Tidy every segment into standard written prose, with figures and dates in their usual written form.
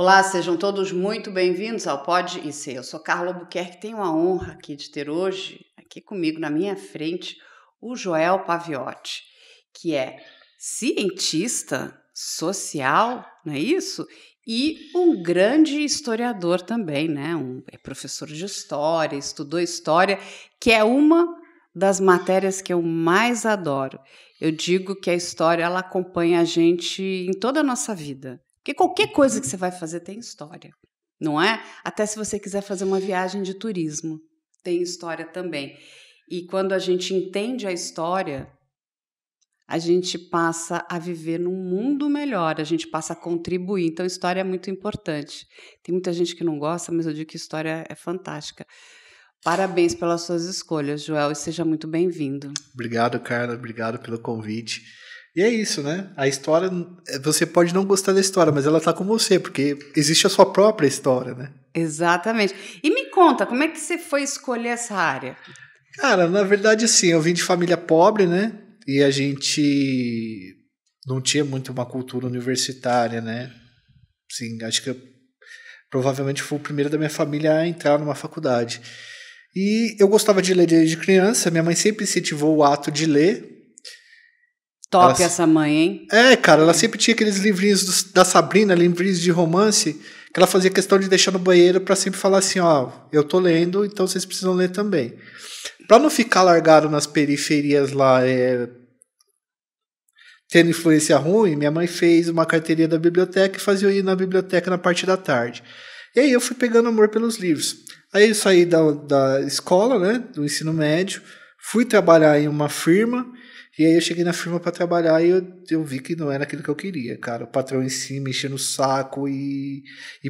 Olá, sejam todos muito bem-vindos ao Pode e Ser. Eu sou Carla Albuquerque, tenho a honra aqui de ter hoje, aqui comigo na minha frente, o Joel Paviotti, que é cientista social, não é isso? E um grande historiador também, né? É professor de história, estudou história, que é uma das matérias que eu mais adoro. Eu digo que a história ela acompanha a gente em toda a nossa vida. Porque qualquer coisa que você vai fazer tem história, não é? Até se você quiser fazer uma viagem de turismo, tem história também. E quando a gente entende a história, a gente passa a viver num mundo melhor, a gente passa a contribuir. Então, história é muito importante. Tem muita gente que não gosta, mas eu digo que história é fantástica. Parabéns pelas suas escolhas, Joel, e seja muito bem-vindo. Obrigado, Carla, obrigado pelo convite. E é isso, né? A história, você pode não gostar da história, mas ela tá com você, porque existe a sua própria história, né? Exatamente. E me conta, como é que você foi escolher essa área? Cara, na verdade, assim, eu vim de família pobre, né? E a gente não tinha muito uma cultura universitária, né? Sim, acho que eu provavelmente fui o primeiro da minha família a entrar numa faculdade. E eu gostava de ler desde criança, minha mãe sempre incentivou o ato de ler. Top essa mãe, hein? Cara, ela sempre tinha aqueles livrinhos da Sabrina, livrinhos de romance, que ela fazia questão de deixar no banheiro para sempre falar assim, ó, eu tô lendo, então vocês precisam ler também. Para não ficar largado nas periferias lá, tendo influência ruim, minha mãe fez uma carteirinha da biblioteca e fazia eu ir na biblioteca na parte da tarde. E aí eu fui pegando amor pelos livros. Aí eu saí da escola, né, do ensino médio, fui trabalhar em uma firma. E aí eu cheguei na firma para trabalhar e eu vi que não era aquilo que eu queria, cara. O patrão em cima, enchendo o saco e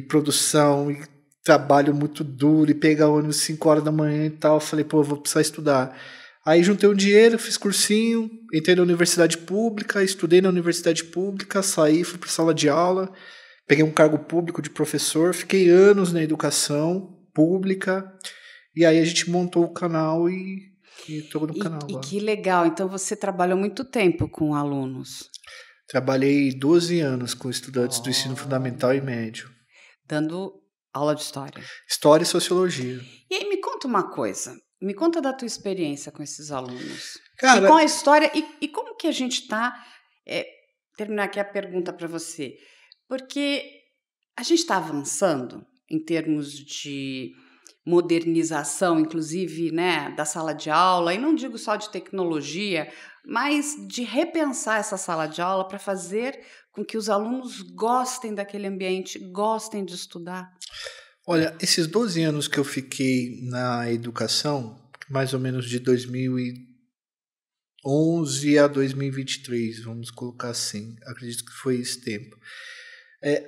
produção, e trabalho muito duro, e pegar ônibus 5 horas da manhã e tal. Eu falei, pô, eu vou precisar estudar. Aí juntei um dinheiro, fiz cursinho, entrei na universidade pública, estudei na universidade pública, saí, fui para sala de aula, peguei um cargo público de professor, fiquei anos na educação pública, e aí a gente montou o canal e estou no canal agora. E que legal, então você trabalhou muito tempo com alunos? Trabalhei 12 anos com estudantes do ensino fundamental e médio. Dando aula de história? História e sociologia. E aí me conta uma coisa, me conta da tua experiência com esses alunos. Cara, e com a história, e como que a gente está... terminar aqui a pergunta para você, porque a gente está avançando em termos de modernização, inclusive, né, da sala de aula, e não digo só de tecnologia, mas de repensar essa sala de aula para fazer com que os alunos gostem daquele ambiente, gostem de estudar. Olha, esses 12 anos que eu fiquei na educação, mais ou menos de 2011 a 2023, vamos colocar assim, acredito que foi esse tempo.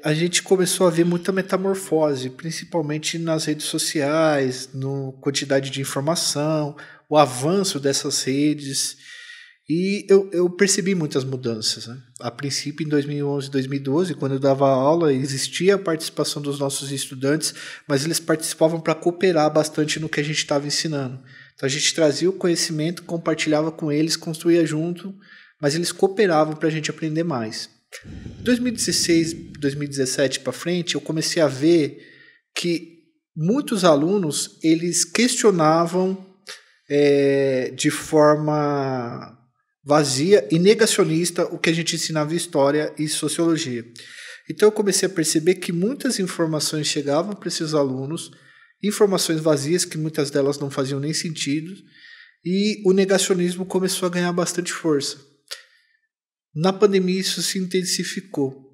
A gente começou a ver muita metamorfose, principalmente nas redes sociais, na quantidade de informação, o avanço dessas redes, e eu percebi muitas mudanças, né? A princípio, em 2011 e 2012, quando eu dava aula, existia a participação dos nossos estudantes, mas eles participavam para cooperar bastante no que a gente estava ensinando. Então a gente trazia o conhecimento, compartilhava com eles, construía junto, mas eles cooperavam para a gente aprender mais. 2016, 2017 para frente, eu comecei a ver que muitos alunos eles questionavam de forma vazia e negacionista o que a gente ensinava em história e sociologia. Então eu comecei a perceber que muitas informações chegavam para esses alunos, informações vazias que muitas delas não faziam nem sentido, e o negacionismo começou a ganhar bastante força. Na pandemia isso se intensificou.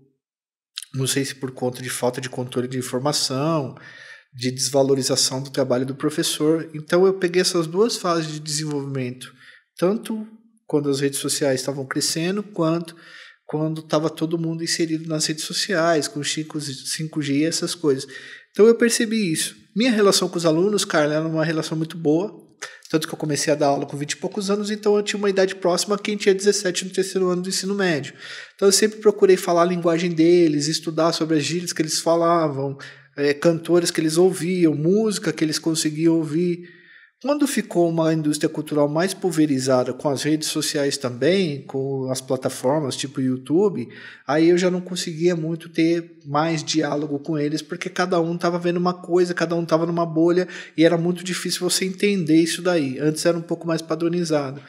Não sei se por conta de falta de controle de informação, de desvalorização do trabalho do professor. Então eu peguei essas duas fases de desenvolvimento, tanto quando as redes sociais estavam crescendo, quanto quando estava todo mundo inserido nas redes sociais, com 5G e essas coisas. Então eu percebi isso. Minha relação com os alunos, Carla, era uma relação muito boa. Tanto que eu comecei a dar aula com 20 e poucos anos, então eu tinha uma idade próxima a quem tinha 17 no terceiro ano do ensino médio. Então eu sempre procurei falar a linguagem deles, estudar sobre as gírias que eles falavam, cantores que eles ouviam, música que eles conseguiam ouvir, Quando ficou uma indústria cultural mais pulverizada, com as redes sociais também, com as plataformas tipo YouTube, aí eu já não conseguia muito ter mais diálogo com eles, porque cada um estava vendo uma coisa, cada um estava numa bolha, e era muito difícil você entender isso daí. Antes era um pouco mais padronizado.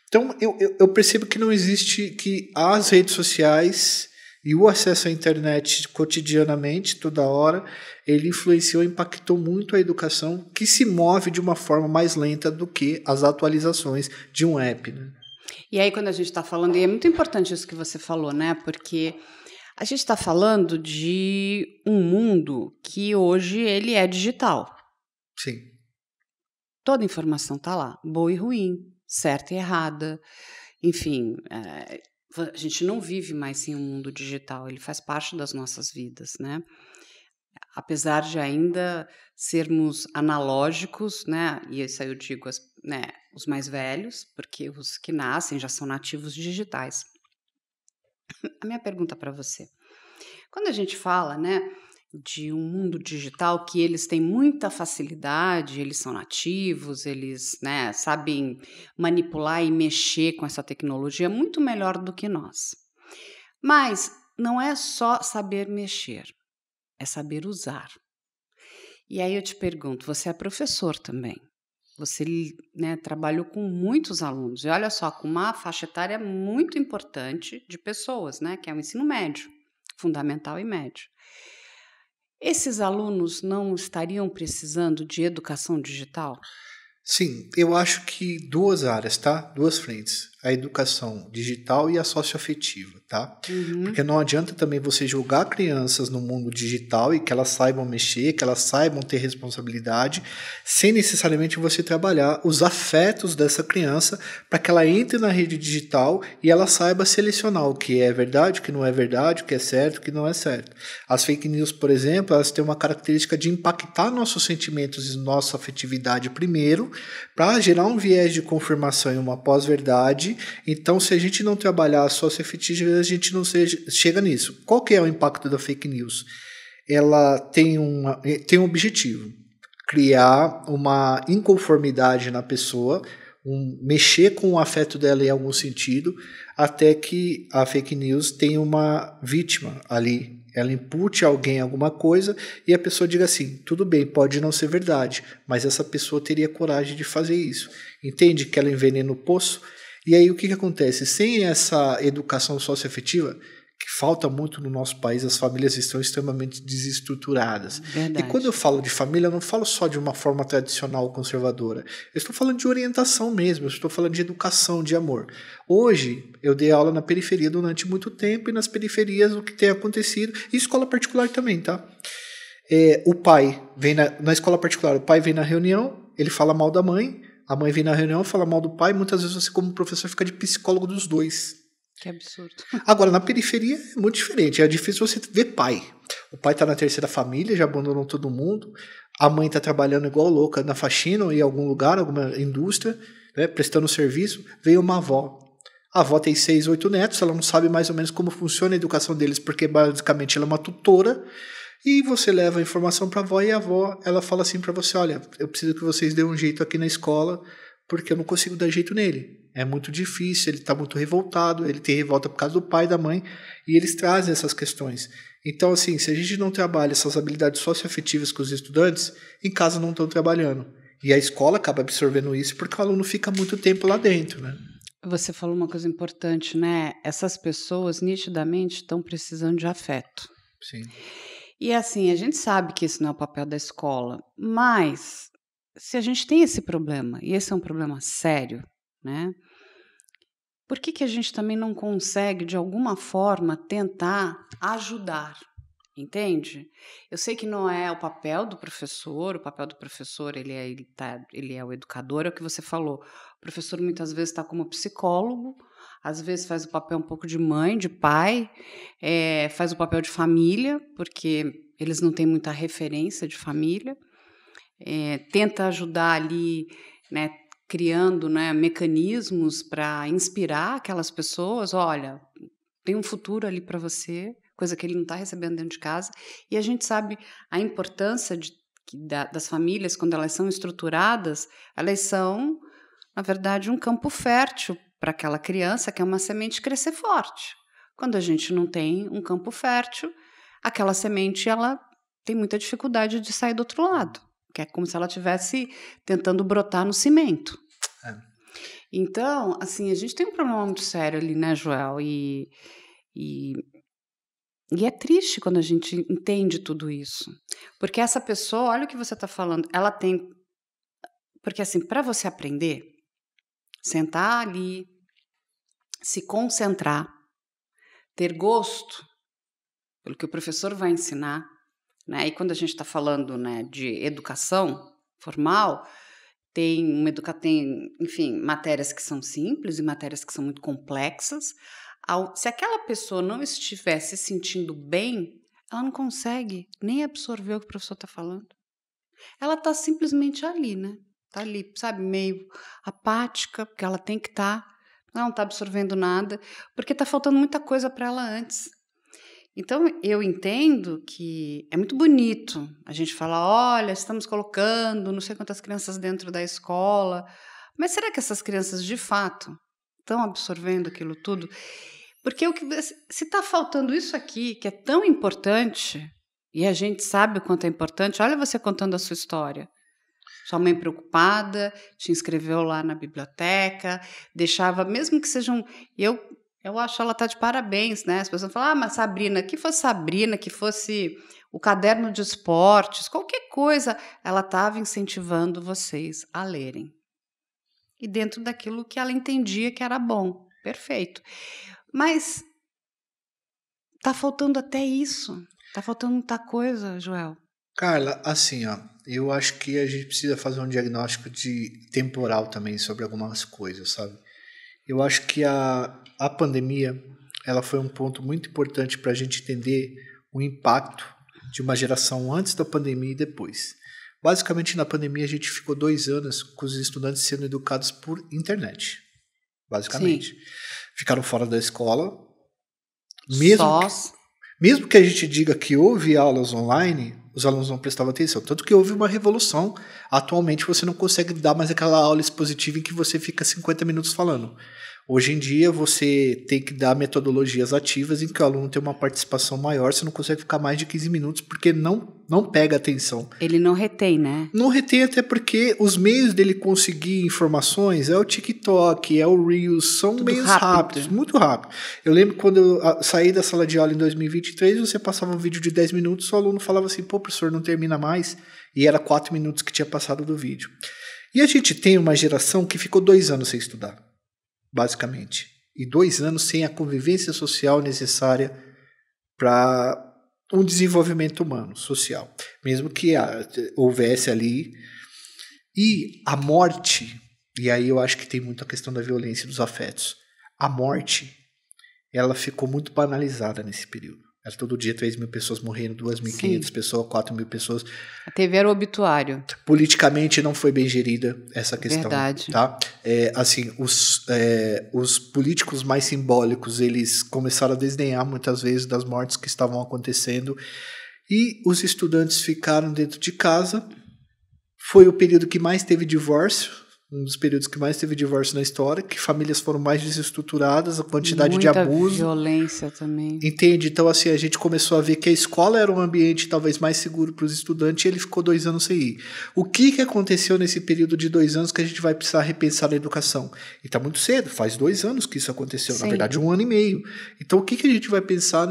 Então eu percebo que não existe, que as redes sociais e o acesso à internet cotidianamente, toda hora, ele influenciou, impactou muito a educação, que se move de uma forma mais lenta do que as atualizações de um app, né? E aí, quando a gente está falando, e é muito importante isso que você falou, né? Porque a gente está falando de um mundo que hoje ele é digital. Sim. Toda informação está lá, boa e ruim, certa e errada. Enfim, a gente não vive mais sem um mundo digital, ele faz parte das nossas vidas, né? Apesar de ainda sermos analógicos, né? E isso aí eu digo, né, os mais velhos, porque os que nascem já são nativos digitais. A minha pergunta para você, quando a gente fala, né, de um mundo digital que eles têm muita facilidade, eles são nativos, eles, né, sabem manipular e mexer com essa tecnologia muito melhor do que nós. Mas não é só saber mexer, é saber usar. E aí eu te pergunto, você é professor também. Você, né, trabalhou com muitos alunos. E olha só, com uma faixa etária muito importante de pessoas, né, que é o ensino médio, fundamental e médio. Esses alunos não estariam precisando de educação digital? Sim, eu acho que duas áreas, tá? Duas frentes. A educação digital e a socioafetiva, tá? Porque não adianta também você julgar crianças no mundo digital e que elas saibam mexer, que elas saibam ter responsabilidade, sem necessariamente você trabalhar os afetos dessa criança para que ela entre na rede digital e ela saiba selecionar o que é verdade, o que não é verdade, o que é certo, o que não é certo. As fake news, por exemplo, elas têm uma característica de impactar nossos sentimentos e nossa afetividade primeiro, para gerar um viés de confirmação e uma pós-verdade. Então, se a gente não trabalhar a socioafetiva, a gente não chega nisso. Qual que é o impacto da fake news? Ela tem um objetivo: criar uma inconformidade na pessoa, mexer com o afeto dela em algum sentido, até que a fake news tenha uma vítima ali. Ela impute a alguém alguma coisa e a pessoa diga assim, tudo bem, pode não ser verdade, mas essa pessoa teria coragem de fazer isso. Entende que ela envenena o poço? E aí o que acontece? Sem essa educação socioafetiva, que falta muito no nosso país, as famílias estão extremamente desestruturadas. Verdade. E quando eu falo de família, eu não falo só de uma forma tradicional conservadora. Eu estou falando de orientação mesmo, eu estou falando de educação, de amor. Hoje, eu dei aula na periferia durante muito tempo, e nas periferias o que tem acontecido, e escola particular também, tá? O pai vem na escola particular, o pai vem na reunião, ele fala mal da mãe, a mãe vem na reunião, fala mal do pai, muitas vezes você como professor fica de psicólogo dos dois. Que absurdo. Agora, na periferia é muito diferente. É difícil você ver pai. O pai está na terceira família, já abandonou todo mundo. A mãe está trabalhando igual louca na faxina ou em algum lugar, alguma indústria, né, prestando serviço. Veio uma avó. A avó tem 6, 8 netos. Ela não sabe mais ou menos como funciona a educação deles, porque basicamente ela é uma tutora. E você leva a informação para a avó e a avó ela fala assim para você, olha, eu preciso que vocês dêem um jeito aqui na escola, porque eu não consigo dar jeito nele. É muito difícil, ele está muito revoltado, ele tem revolta por causa do pai e da mãe, e eles trazem essas questões. Então, assim, se a gente não trabalha essas habilidades socioafetivas com os estudantes, em casa não estão trabalhando. E a escola acaba absorvendo isso porque o aluno fica muito tempo lá dentro, né? Você falou uma coisa importante, né? Essas pessoas nitidamente estão precisando de afeto. Sim. E assim, a gente sabe que esse não é o papel da escola, mas se a gente tem esse problema, e esse é um problema sério, né? Por que a gente também não consegue, de alguma forma, tentar ajudar? Entende? Eu sei que não é o papel do professor ele é o educador, é o que você falou. O professor muitas vezes está como psicólogo, às vezes faz o papel um pouco de mãe, de pai, faz o papel de família, porque eles não têm muita referência de família, tenta ajudar ali, né, criando, né, mecanismos para inspirar aquelas pessoas, olha, tem um futuro ali para você, coisa que ele não está recebendo dentro de casa, e a gente sabe a importância das famílias, quando elas são estruturadas, elas são, na verdade, um campo fértil para aquela criança, que é uma semente crescer forte. Quando a gente não tem um campo fértil, aquela semente ela tem muita dificuldade de sair do outro lado, que é como se ela estivesse tentando brotar no cimento. Então, assim, a gente tem um problema muito sério ali, né, Joel? E é triste quando a gente entende tudo isso. Porque essa pessoa, olha o que você está falando, ela tem... Porque, assim, para você aprender, sentar ali, se concentrar, ter gosto pelo que o professor vai ensinar, né? E quando a gente está falando, né, de educação formal, tem, enfim, matérias que são simples e matérias que são muito complexas. Se aquela pessoa não estiver se sentindo bem, ela não consegue nem absorver o que o professor está falando. Ela está simplesmente ali, né? Está ali, sabe, meio apática, porque ela tem que estar, não está absorvendo nada, porque está faltando muita coisa para ela antes. Então, eu entendo que é muito bonito a gente falar, olha, estamos colocando não sei quantas crianças dentro da escola, mas será que essas crianças, de fato, estão absorvendo aquilo tudo? Porque se está faltando isso aqui, que é tão importante, e a gente sabe o quanto é importante, olha você contando a sua história. Sua mãe preocupada, te inscreveu lá na biblioteca, deixava, mesmo que sejam... Eu acho ela está de parabéns, né? As pessoas falam, mas Sabrina, que fosse o caderno de esportes, qualquer coisa, ela estava incentivando vocês a lerem. E dentro daquilo que ela entendia que era bom. Perfeito. Mas está faltando até isso. Está faltando muita coisa, Joel. Carla, assim, ó, eu acho que a gente precisa fazer um diagnóstico temporal também sobre algumas coisas, sabe? Eu acho que a pandemia ela foi um ponto muito importante para a gente entender o impacto de uma geração antes da pandemia e depois. Basicamente, na pandemia, a gente ficou 2 anos com os estudantes sendo educados por internet. Basicamente. Sim. Ficaram fora da escola. Mesmo que a gente diga que houve aulas online, os alunos não prestavam atenção. Tanto que houve uma revolução. Atualmente você não consegue dar mais aquela aula expositiva em que você fica 50 minutos falando. Hoje em dia você tem que dar metodologias ativas em que o aluno tem uma participação maior, você não consegue ficar mais de 15 minutos porque não pega atenção. Ele não retém, né? Não retém até porque os meios dele conseguir informações é o TikTok, é o Reels, são tudo meios rápidos, muito rápido. Eu lembro quando eu saí da sala de aula em 2023, você passava um vídeo de 10 minutos, o aluno falava assim, pô, professor, não termina mais, e era 4 minutos que tinha passado do vídeo. E a gente tem uma geração que ficou 2 anos sem estudar. Basicamente. E 2 anos sem a convivência social necessária para um desenvolvimento humano, social. Mesmo que houvesse ali. E a morte, e aí eu acho que tem muito a questão da violência e dos afetos. A morte, ela ficou muito banalizada nesse período. Era todo dia 3.000 pessoas morrendo, 2.500 pessoas, 4.000 pessoas. A TV era o obituário. Politicamente não foi bem gerida essa questão. Verdade. Tá? Assim, os políticos mais simbólicos, eles começaram a desdenhar muitas vezes das mortes que estavam acontecendo. E os estudantes ficaram dentro de casa. Foi o período que mais teve divórcio. Um dos períodos que mais teve divórcio na história, que famílias foram mais desestruturadas, a quantidade de abuso. Muita violência também. Entende? Então, assim, a gente começou a ver que a escola era um ambiente talvez mais seguro para os estudantes e ele ficou 2 anos sem ir. O que aconteceu nesse período de 2 anos que a gente vai precisar repensar na educação? E está muito cedo, faz 2 anos que isso aconteceu, Sim. Na verdade 1 ano e meio. Então, o que a gente vai pensar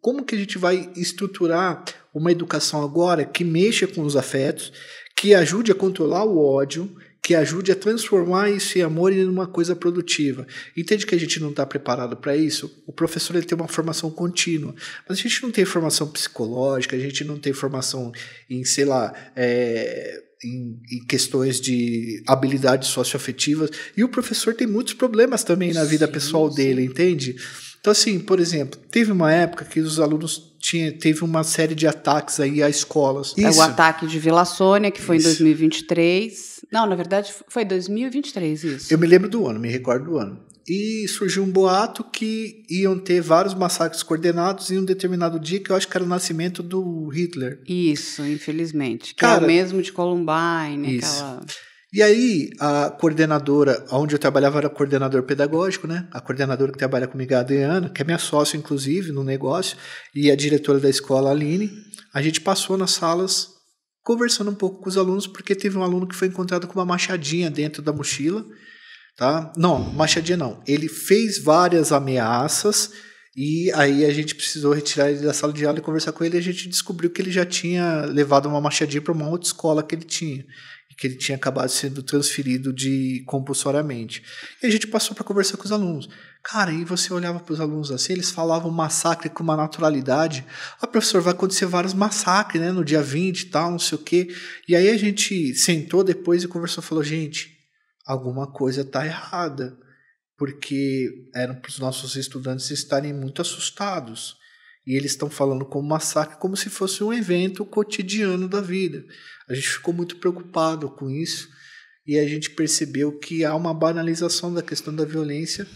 como que a gente vai estruturar uma educação agora que mexa com os afetos, que ajude a controlar o ódio, que ajude a transformar isso em amor em uma coisa produtiva. Entende que a gente não está preparado para isso? O professor ele tem uma formação contínua, mas a gente não tem formação psicológica, a gente não tem formação em, sei lá, em questões de habilidades socioafetivas, e o professor tem muitos problemas também na vida pessoal dele, entende? Então, assim, por exemplo, teve uma época que os alunos teve uma série de ataques aí a escolas. O ataque de Vila Sônia, que foi em 2023. Não, na verdade, foi 2023, isso. Eu me lembro do ano, me recordo do ano. e surgiu um boato que iam ter vários massacres coordenados em um determinado dia, que eu acho que era o nascimento do Hitler. Isso, infelizmente. Que Cara, é o mesmo de Columbine, isso. aquela... E aí, a coordenadora, onde eu trabalhava era coordenador pedagógico, né? A coordenadora que trabalha comigo é a Adriana, que é minha sócia, inclusive, no negócio, e a diretora da escola, a Aline. A gente passou nas salas conversando um pouco com os alunos, porque teve um aluno que foi encontrado com uma machadinha dentro da mochila, tá? Não, machadinha não. Ele fez várias ameaças e aí a gente precisou retirar ele da sala de aula e conversar com ele, e a gente descobriu que ele já tinha levado uma machadinha para uma outra escola que ele tinha, que ele tinha acabado sendo transferido compulsoriamente. E a gente passou para conversar com os alunos. Cara, e você olhava para os alunos assim, eles falavam massacre com uma naturalidade. Professor, vai acontecer vários massacres, né, no dia 20 e tal, não sei o quê. E aí a gente sentou depois e conversou, falou, gente, alguma coisa está errada, porque eram para os nossos estudantes estarem muito assustados. E eles estão falando como massacre como se fosse um evento cotidiano da vida. A gente ficou muito preocupado com isso e a gente percebeu que há uma banalização da questão da violência.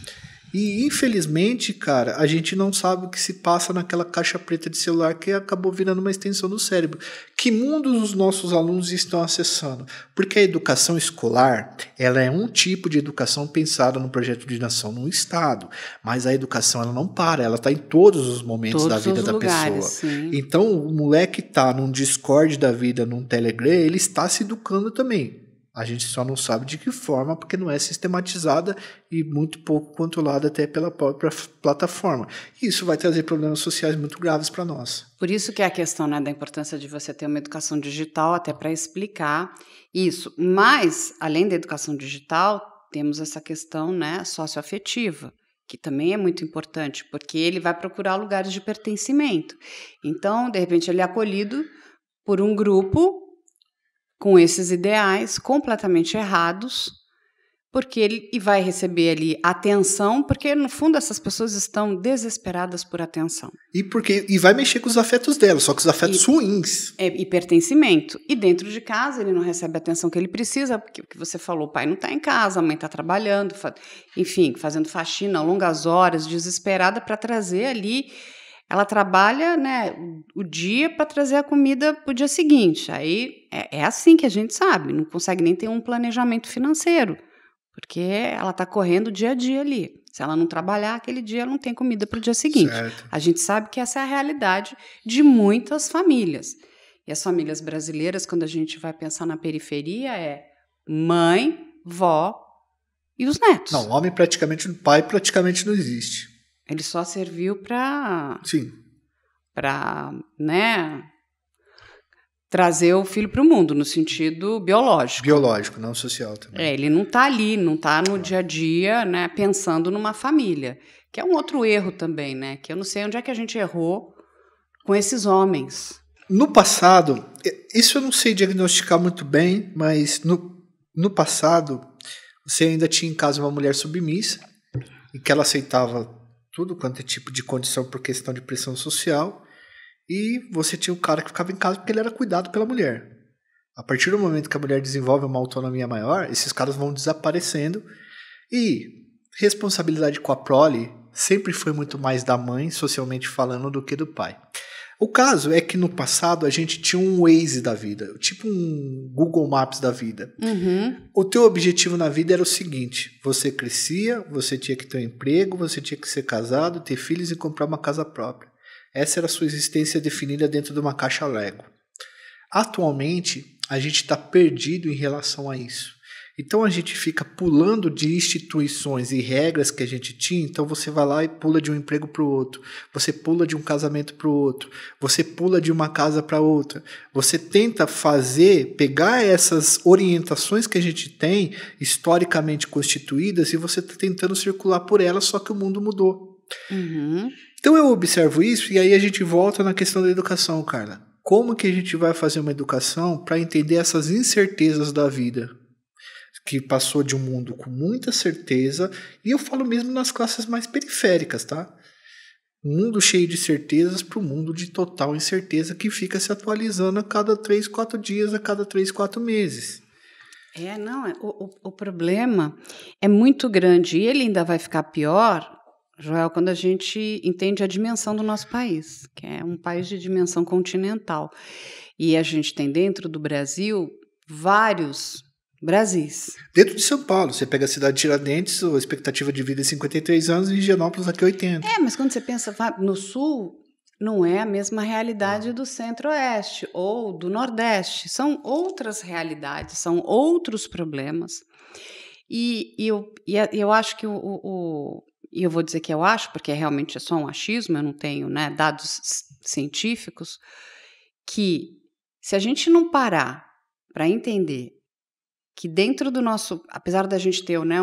E, infelizmente, cara, a gente não sabe o que se passa naquela caixa preta de celular que acabou virando uma extensão do cérebro. Que mundos os nossos alunos estão acessando? Porque a educação escolar, ela é um tipo de educação pensada no projeto de nação no Estado. Mas a educação, ela não para, ela está em todos os momentos da vida da pessoa. Sim. Então, o moleque está num Discord da vida, num Telegram, ele está se educando também. A gente só não sabe de que forma, porque não é sistematizada e muito pouco controlada até pela própria plataforma. E isso vai trazer problemas sociais muito graves para nós. Por isso que é a questão, né, da importância de você ter uma educação digital, até para explicar isso. Mas, além da educação digital, temos essa questão, né, socioafetiva, que também é muito importante, porque ele vai procurar lugares de pertencimento. Então, de repente, ele é acolhido por um grupo com esses ideais completamente errados, porque ele vai receber ali atenção, porque no fundo essas pessoas estão desesperadas por atenção. E vai mexer com os afetos dela, só que os afetos ruins. E pertencimento. E dentro de casa ele não recebe a atenção que ele precisa, porque o que você falou, o pai não está em casa, a mãe está trabalhando, enfim, fazendo faxina, longas horas, desesperada para trazer ali. Ela trabalha, né, o dia para trazer a comida para o dia seguinte. Aí é assim que a gente sabe, não consegue nem ter um planejamento financeiro, porque ela está correndo dia a dia ali. Se ela não trabalhar, aquele dia ela não tem comida para o dia seguinte. Certo. A gente sabe que essa é a realidade de muitas famílias. E as famílias brasileiras, quando a gente vai pensar na periferia, é mãe, vó e os netos. Não, pai praticamente não existe. Ele só serviu para, né, trazer o filho para o mundo, no sentido biológico. Biológico, não social também. Ele não está ali, não está no dia a dia, né, pensando numa família. Que é um outro erro também, né? Que eu não sei onde é que a gente errou com esses homens. No passado, isso eu não sei diagnosticar muito bem, mas no passado, você ainda tinha em casa uma mulher submissa, e que ela aceitava tudo quanto é tipo de condição por questão de pressão social, e você tinha o cara que ficava em casa porque ele era cuidado pela mulher. A partir do momento que a mulher desenvolve uma autonomia maior, esses caras vão desaparecendo, e responsabilidade com a prole sempre foi muito mais da mãe, socialmente falando, do que do pai. O caso é que no passado a gente tinha um Waze da vida, tipo um Google Maps da vida. Uhum. O teu objetivo na vida era o seguinte: você crescia, você tinha que ter um emprego, você tinha que ser casado, ter filhos e comprar uma casa própria. Essa era a sua existência definida dentro de uma caixa Lego. Atualmente, a gente está perdido em relação a isso. Então a gente fica pulando de instituições e regras que a gente tinha. Então você vai lá e pula de um emprego para o outro, você pula de um casamento para o outro, você pula de uma casa para outra. Você tenta pegar essas orientações que a gente tem historicamente constituídas, e você está tentando circular por elas, só que o mundo mudou. Uhum. Então eu observo isso, e aí a gente volta na questão da educação, Carla. Como que a gente vai fazer uma educação para entender essas incertezas da vida? Que passou de um mundo com muita certeza, e eu falo mesmo nas classes mais periféricas, tá? Um mundo cheio de certezas para um mundo de total incerteza que fica se atualizando a cada 3, 4 dias, a cada 3, 4 meses. Não, o problema é muito grande e ele ainda vai ficar pior, Joel, quando a gente entende a dimensão do nosso país, que é um país de dimensão continental. E a gente tem dentro do Brasil vários Brasis. Dentro de São Paulo, você pega a cidade de Tiradentes, a expectativa de vida é 53 anos, e em Higienópolis aqui é 80. Mas quando você pensa no Sul, não é a mesma realidade do Centro-Oeste ou do Nordeste. São outras realidades, são outros problemas. E eu acho que e eu vou dizer que eu acho, porque realmente é só um achismo, eu não tenho, né, dados científicos, que se a gente não parar para entender que dentro do nosso, apesar da gente ter, né,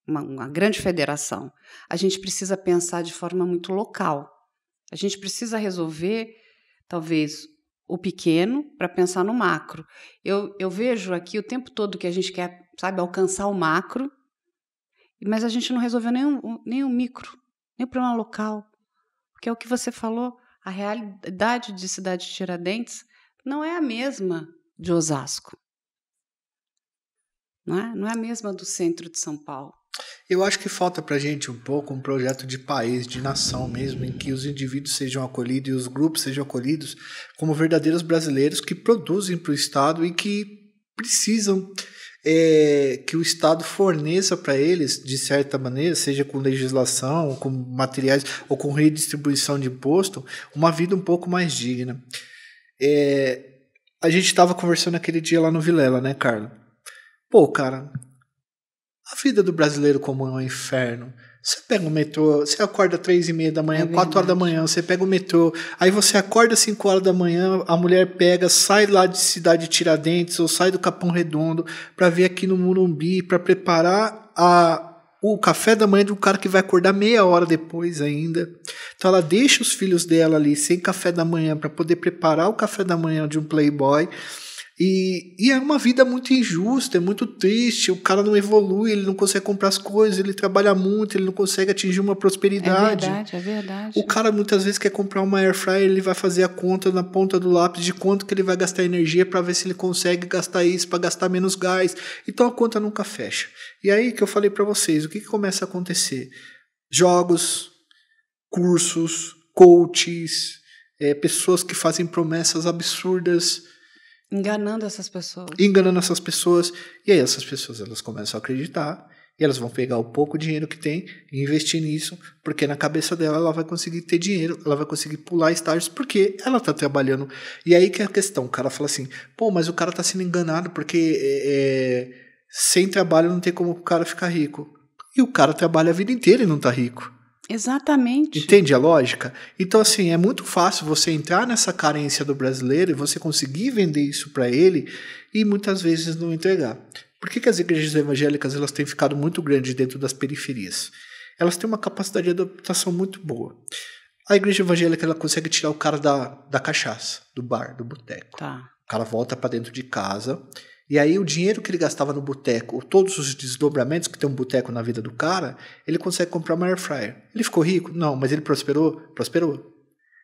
uma grande federação, a gente precisa pensar de forma muito local. A gente precisa resolver, talvez, o pequeno para pensar no macro. Eu vejo aqui o tempo todo que a gente quer, sabe, alcançar o macro, mas a gente não resolveu nem o micro, nem o problema local. Porque é o que você falou, a realidade de cidade de Tiradentes não é a mesma de Osasco. Não é a mesma do centro de São Paulo. Eu acho que falta pra gente um pouco um projeto de país, de nação mesmo, em que os indivíduos sejam acolhidos e os grupos sejam acolhidos como verdadeiros brasileiros que produzem para o Estado e que precisam que o Estado forneça para eles, de certa maneira, seja com legislação, ou com materiais, ou com redistribuição de imposto, uma vida um pouco mais digna. A gente estava conversando aquele dia lá no Vilela, né, Carlos? Pô, cara, a vida do brasileiro comum é um inferno. Você pega o metrô, você acorda 3h30 da manhã, 4 horas da manhã, você pega o metrô, aí você acorda 5 horas da manhã, a mulher pega, sai lá de Cidade de Tiradentes ou sai do Capão Redondo para vir aqui no Morumbi para preparar o café da manhã de um cara que vai acordar meia hora depois ainda. Então ela deixa os filhos dela ali sem café da manhã para poder preparar o café da manhã de um playboy. E é uma vida muito injusta, é muito triste, o cara não evolui, ele não consegue comprar as coisas, ele trabalha muito, ele não consegue atingir uma prosperidade. É verdade. O cara muitas vezes quer comprar uma air fryer, ele vai fazer a conta na ponta do lápis de quanto que ele vai gastar energia para ver se ele consegue gastar isso, para gastar menos gás. Então a conta nunca fecha. E aí que eu falei para vocês, o que começa a acontecer? Jogos, cursos, coaches, pessoas que fazem promessas absurdas, enganando essas pessoas. E aí essas pessoas elas começam a acreditar e elas vão pegar o pouco dinheiro que tem e investir nisso, porque na cabeça dela ela vai conseguir ter dinheiro, ela vai conseguir pular estágios porque ela está trabalhando. E aí que é a questão, o cara fala assim, pô, mas o cara está sendo enganado porque sem trabalho não tem como o cara ficar rico. E o cara trabalha a vida inteira e não está rico. Exatamente. Entende a lógica? Então, assim, é muito fácil você entrar nessa carência do brasileiro e você conseguir vender isso para ele e muitas vezes não entregar. Por que as igrejas evangélicas elas têm ficado muito grandes dentro das periferias? Elas têm uma capacidade de adaptação muito boa. A igreja evangélica ela consegue tirar o cara da cachaça, do bar, do boteco. Tá. O cara volta para dentro de casa. E aí o dinheiro que ele gastava no boteco, todos os desdobramentos que tem um boteco na vida do cara, ele consegue comprar uma air fryer. Ele ficou rico? Não, mas ele prosperou? Prosperou.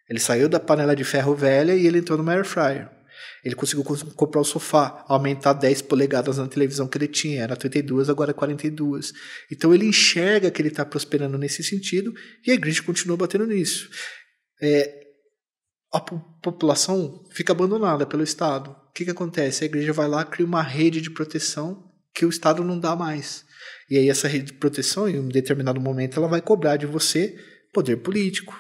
Ele saiu da panela de ferro velha e ele entrou numa air fryer. Ele conseguiu comprar o sofá, aumentar 10 polegadas na televisão que ele tinha. Era 32, agora é 42. Então ele enxerga que ele está prosperando nesse sentido e a igreja continua batendo nisso. A população fica abandonada pelo Estado. O que acontece? A igreja vai lá, cria uma rede de proteção que o Estado não dá mais. E aí essa rede de proteção, em um determinado momento, ela vai cobrar de você poder político,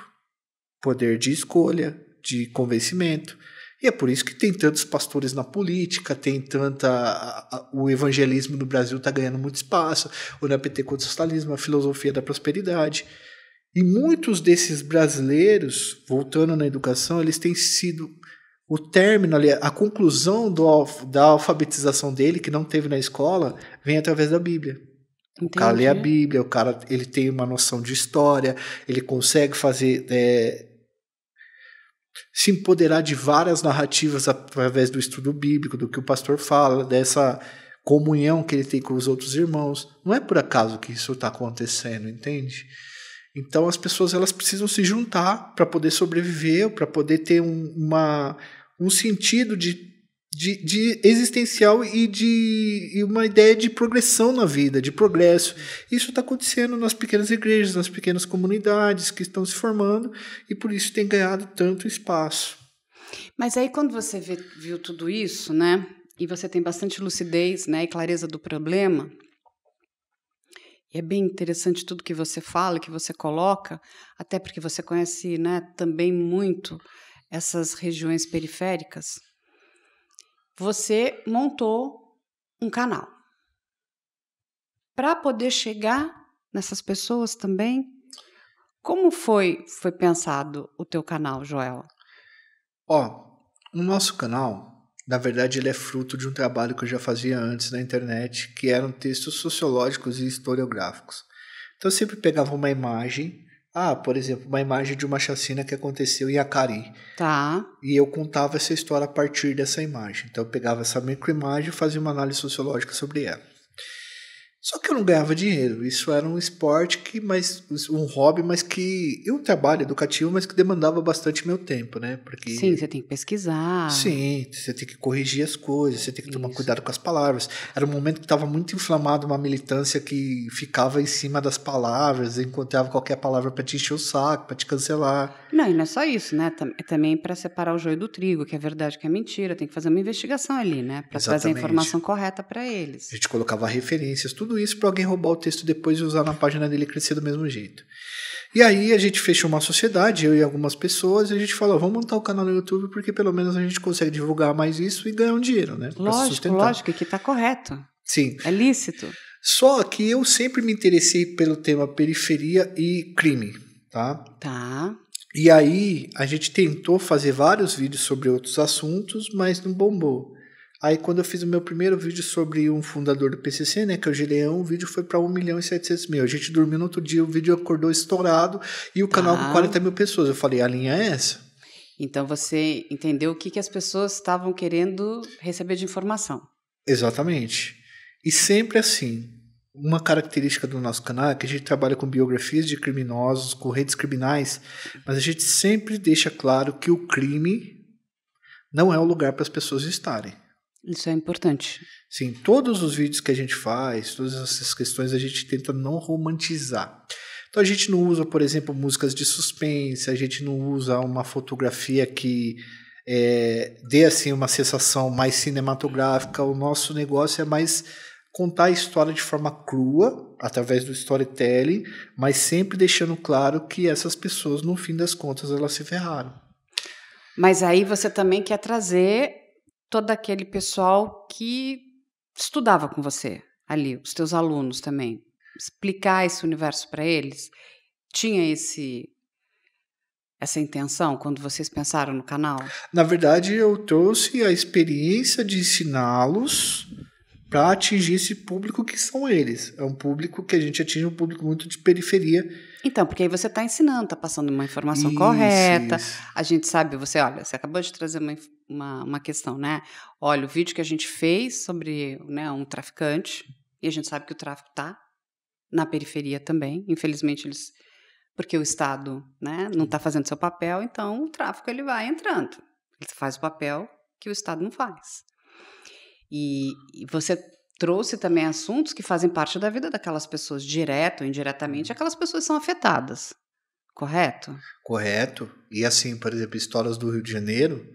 poder de escolha, de convencimento. E é por isso que tem tantos pastores na política, tem o evangelismo no Brasil está ganhando muito espaço, o neopentecostalismo, a filosofia da prosperidade. E muitos desses brasileiros, voltando na educação, eles têm sido o término ali, a conclusão da alfabetização dele, que não teve na escola, vem através da Bíblia. Entendi. O cara lê a Bíblia, o cara ele tem uma noção de história, ele consegue fazer se empoderar de várias narrativas através do estudo bíblico, do que o pastor fala, dessa comunhão que ele tem com os outros irmãos. Não é por acaso que isso está acontecendo, entende? Então as pessoas elas precisam se juntar para poder sobreviver, para poder ter um sentido de de existencial e uma ideia de progressão na vida, de progresso. Isso está acontecendo nas pequenas igrejas, nas pequenas comunidades que estão se formando e por isso tem ganhado tanto espaço. Mas aí quando você viu tudo isso, né, e você tem bastante lucidez, né, e clareza do problema, e é bem interessante tudo que você fala, que você coloca, até porque você conhece, né, também muito essas regiões periféricas. Você montou um canal para poder chegar nessas pessoas também. Como foi pensado o teu canal, Joel? Ó, o nosso canal, na verdade, ele é fruto de um trabalho que eu já fazia antes na internet, que eram textos sociológicos e historiográficos. Então eu sempre pegava uma imagem, por exemplo, uma imagem de uma chacina que aconteceu em Acari. Tá. E eu contava essa história a partir dessa imagem. Então eu pegava essa microimagem e fazia uma análise sociológica sobre ela. Só que eu não ganhava dinheiro. Isso era um esporte um hobby, mas que um trabalho educativo, mas que demandava bastante meu tempo, né? Porque Sim, você tem que pesquisar. sim, você tem que corrigir as coisas, você tem que tomar Isso. cuidado com as palavras. Era um momento que estava muito inflamado uma militância que ficava em cima das palavras, encontrava qualquer palavra para te encher o saco, para te cancelar. Não, e não é só isso, né? É também para separar o joio do trigo, que é verdade, que é mentira. Tem que fazer uma investigação ali, né? Para trazer a informação correta para eles. A gente colocava referências, tudo isso para alguém roubar o texto depois e usar na página dele e crescer do mesmo jeito. E aí a gente fechou uma sociedade, eu e algumas pessoas, e a gente falou, vamos montar o canal no YouTube porque pelo menos a gente consegue divulgar mais isso e ganhar um dinheiro, né? Lógico, que tá correto. Sim. É lícito. Só que eu sempre me interessei pelo tema periferia e crime, tá? Tá. E aí a gente tentou fazer vários vídeos sobre outros assuntos, mas não bombou. Aí quando eu fiz o meu primeiro vídeo sobre um fundador do PCC, né, que é o Gileão, o vídeo foi para 1.700.000. A gente dormiu no outro dia, o vídeo acordou estourado e o canal com 40 mil pessoas. Eu falei, a linha é essa. Então você entendeu o que as pessoas estavam querendo receber de informação. Exatamente. E sempre assim, uma característica do nosso canal é que a gente trabalha com biografias de criminosos, com redes criminais, mas a gente sempre deixa claro que o crime não é o lugar para as pessoas estarem. Isso é importante. Sim, todos os vídeos que a gente faz, todas essas questões, a gente tenta não romantizar. Então a gente não usa, por exemplo, músicas de suspense, a gente não usa uma fotografia que dê assim, uma sensação mais cinematográfica. O nosso negócio é mais contar a história de forma crua, através do storytelling, mas sempre deixando claro que essas pessoas, no fim das contas, elas se ferraram. Mas aí você também quer trazer todo aquele pessoal que estudava com você ali, os teus alunos também. Explicar esse universo para eles. Tinha essa intenção quando vocês pensaram no canal? Na verdade, eu trouxe a experiência de ensiná-los para atingir esse público que são eles. É um público que a gente atinge, um público muito de periferia. Então, porque aí você está ensinando, está passando uma informação correta. Isso. A gente sabe, você acabou de trazer uma questão, né? Olha, o vídeo que a gente fez sobre, né, um traficante, e a gente sabe que o tráfico está na periferia também. Infelizmente, porque o Estado, né, não está fazendo seu papel, então o tráfico ele vai entrando. Ele faz o papel que o Estado não faz. E você trouxe também assuntos que fazem parte da vida daquelas pessoas, direto ou indiretamente, aquelas pessoas são afetadas, correto? Correto. E assim, por exemplo, histórias do Rio de Janeiro,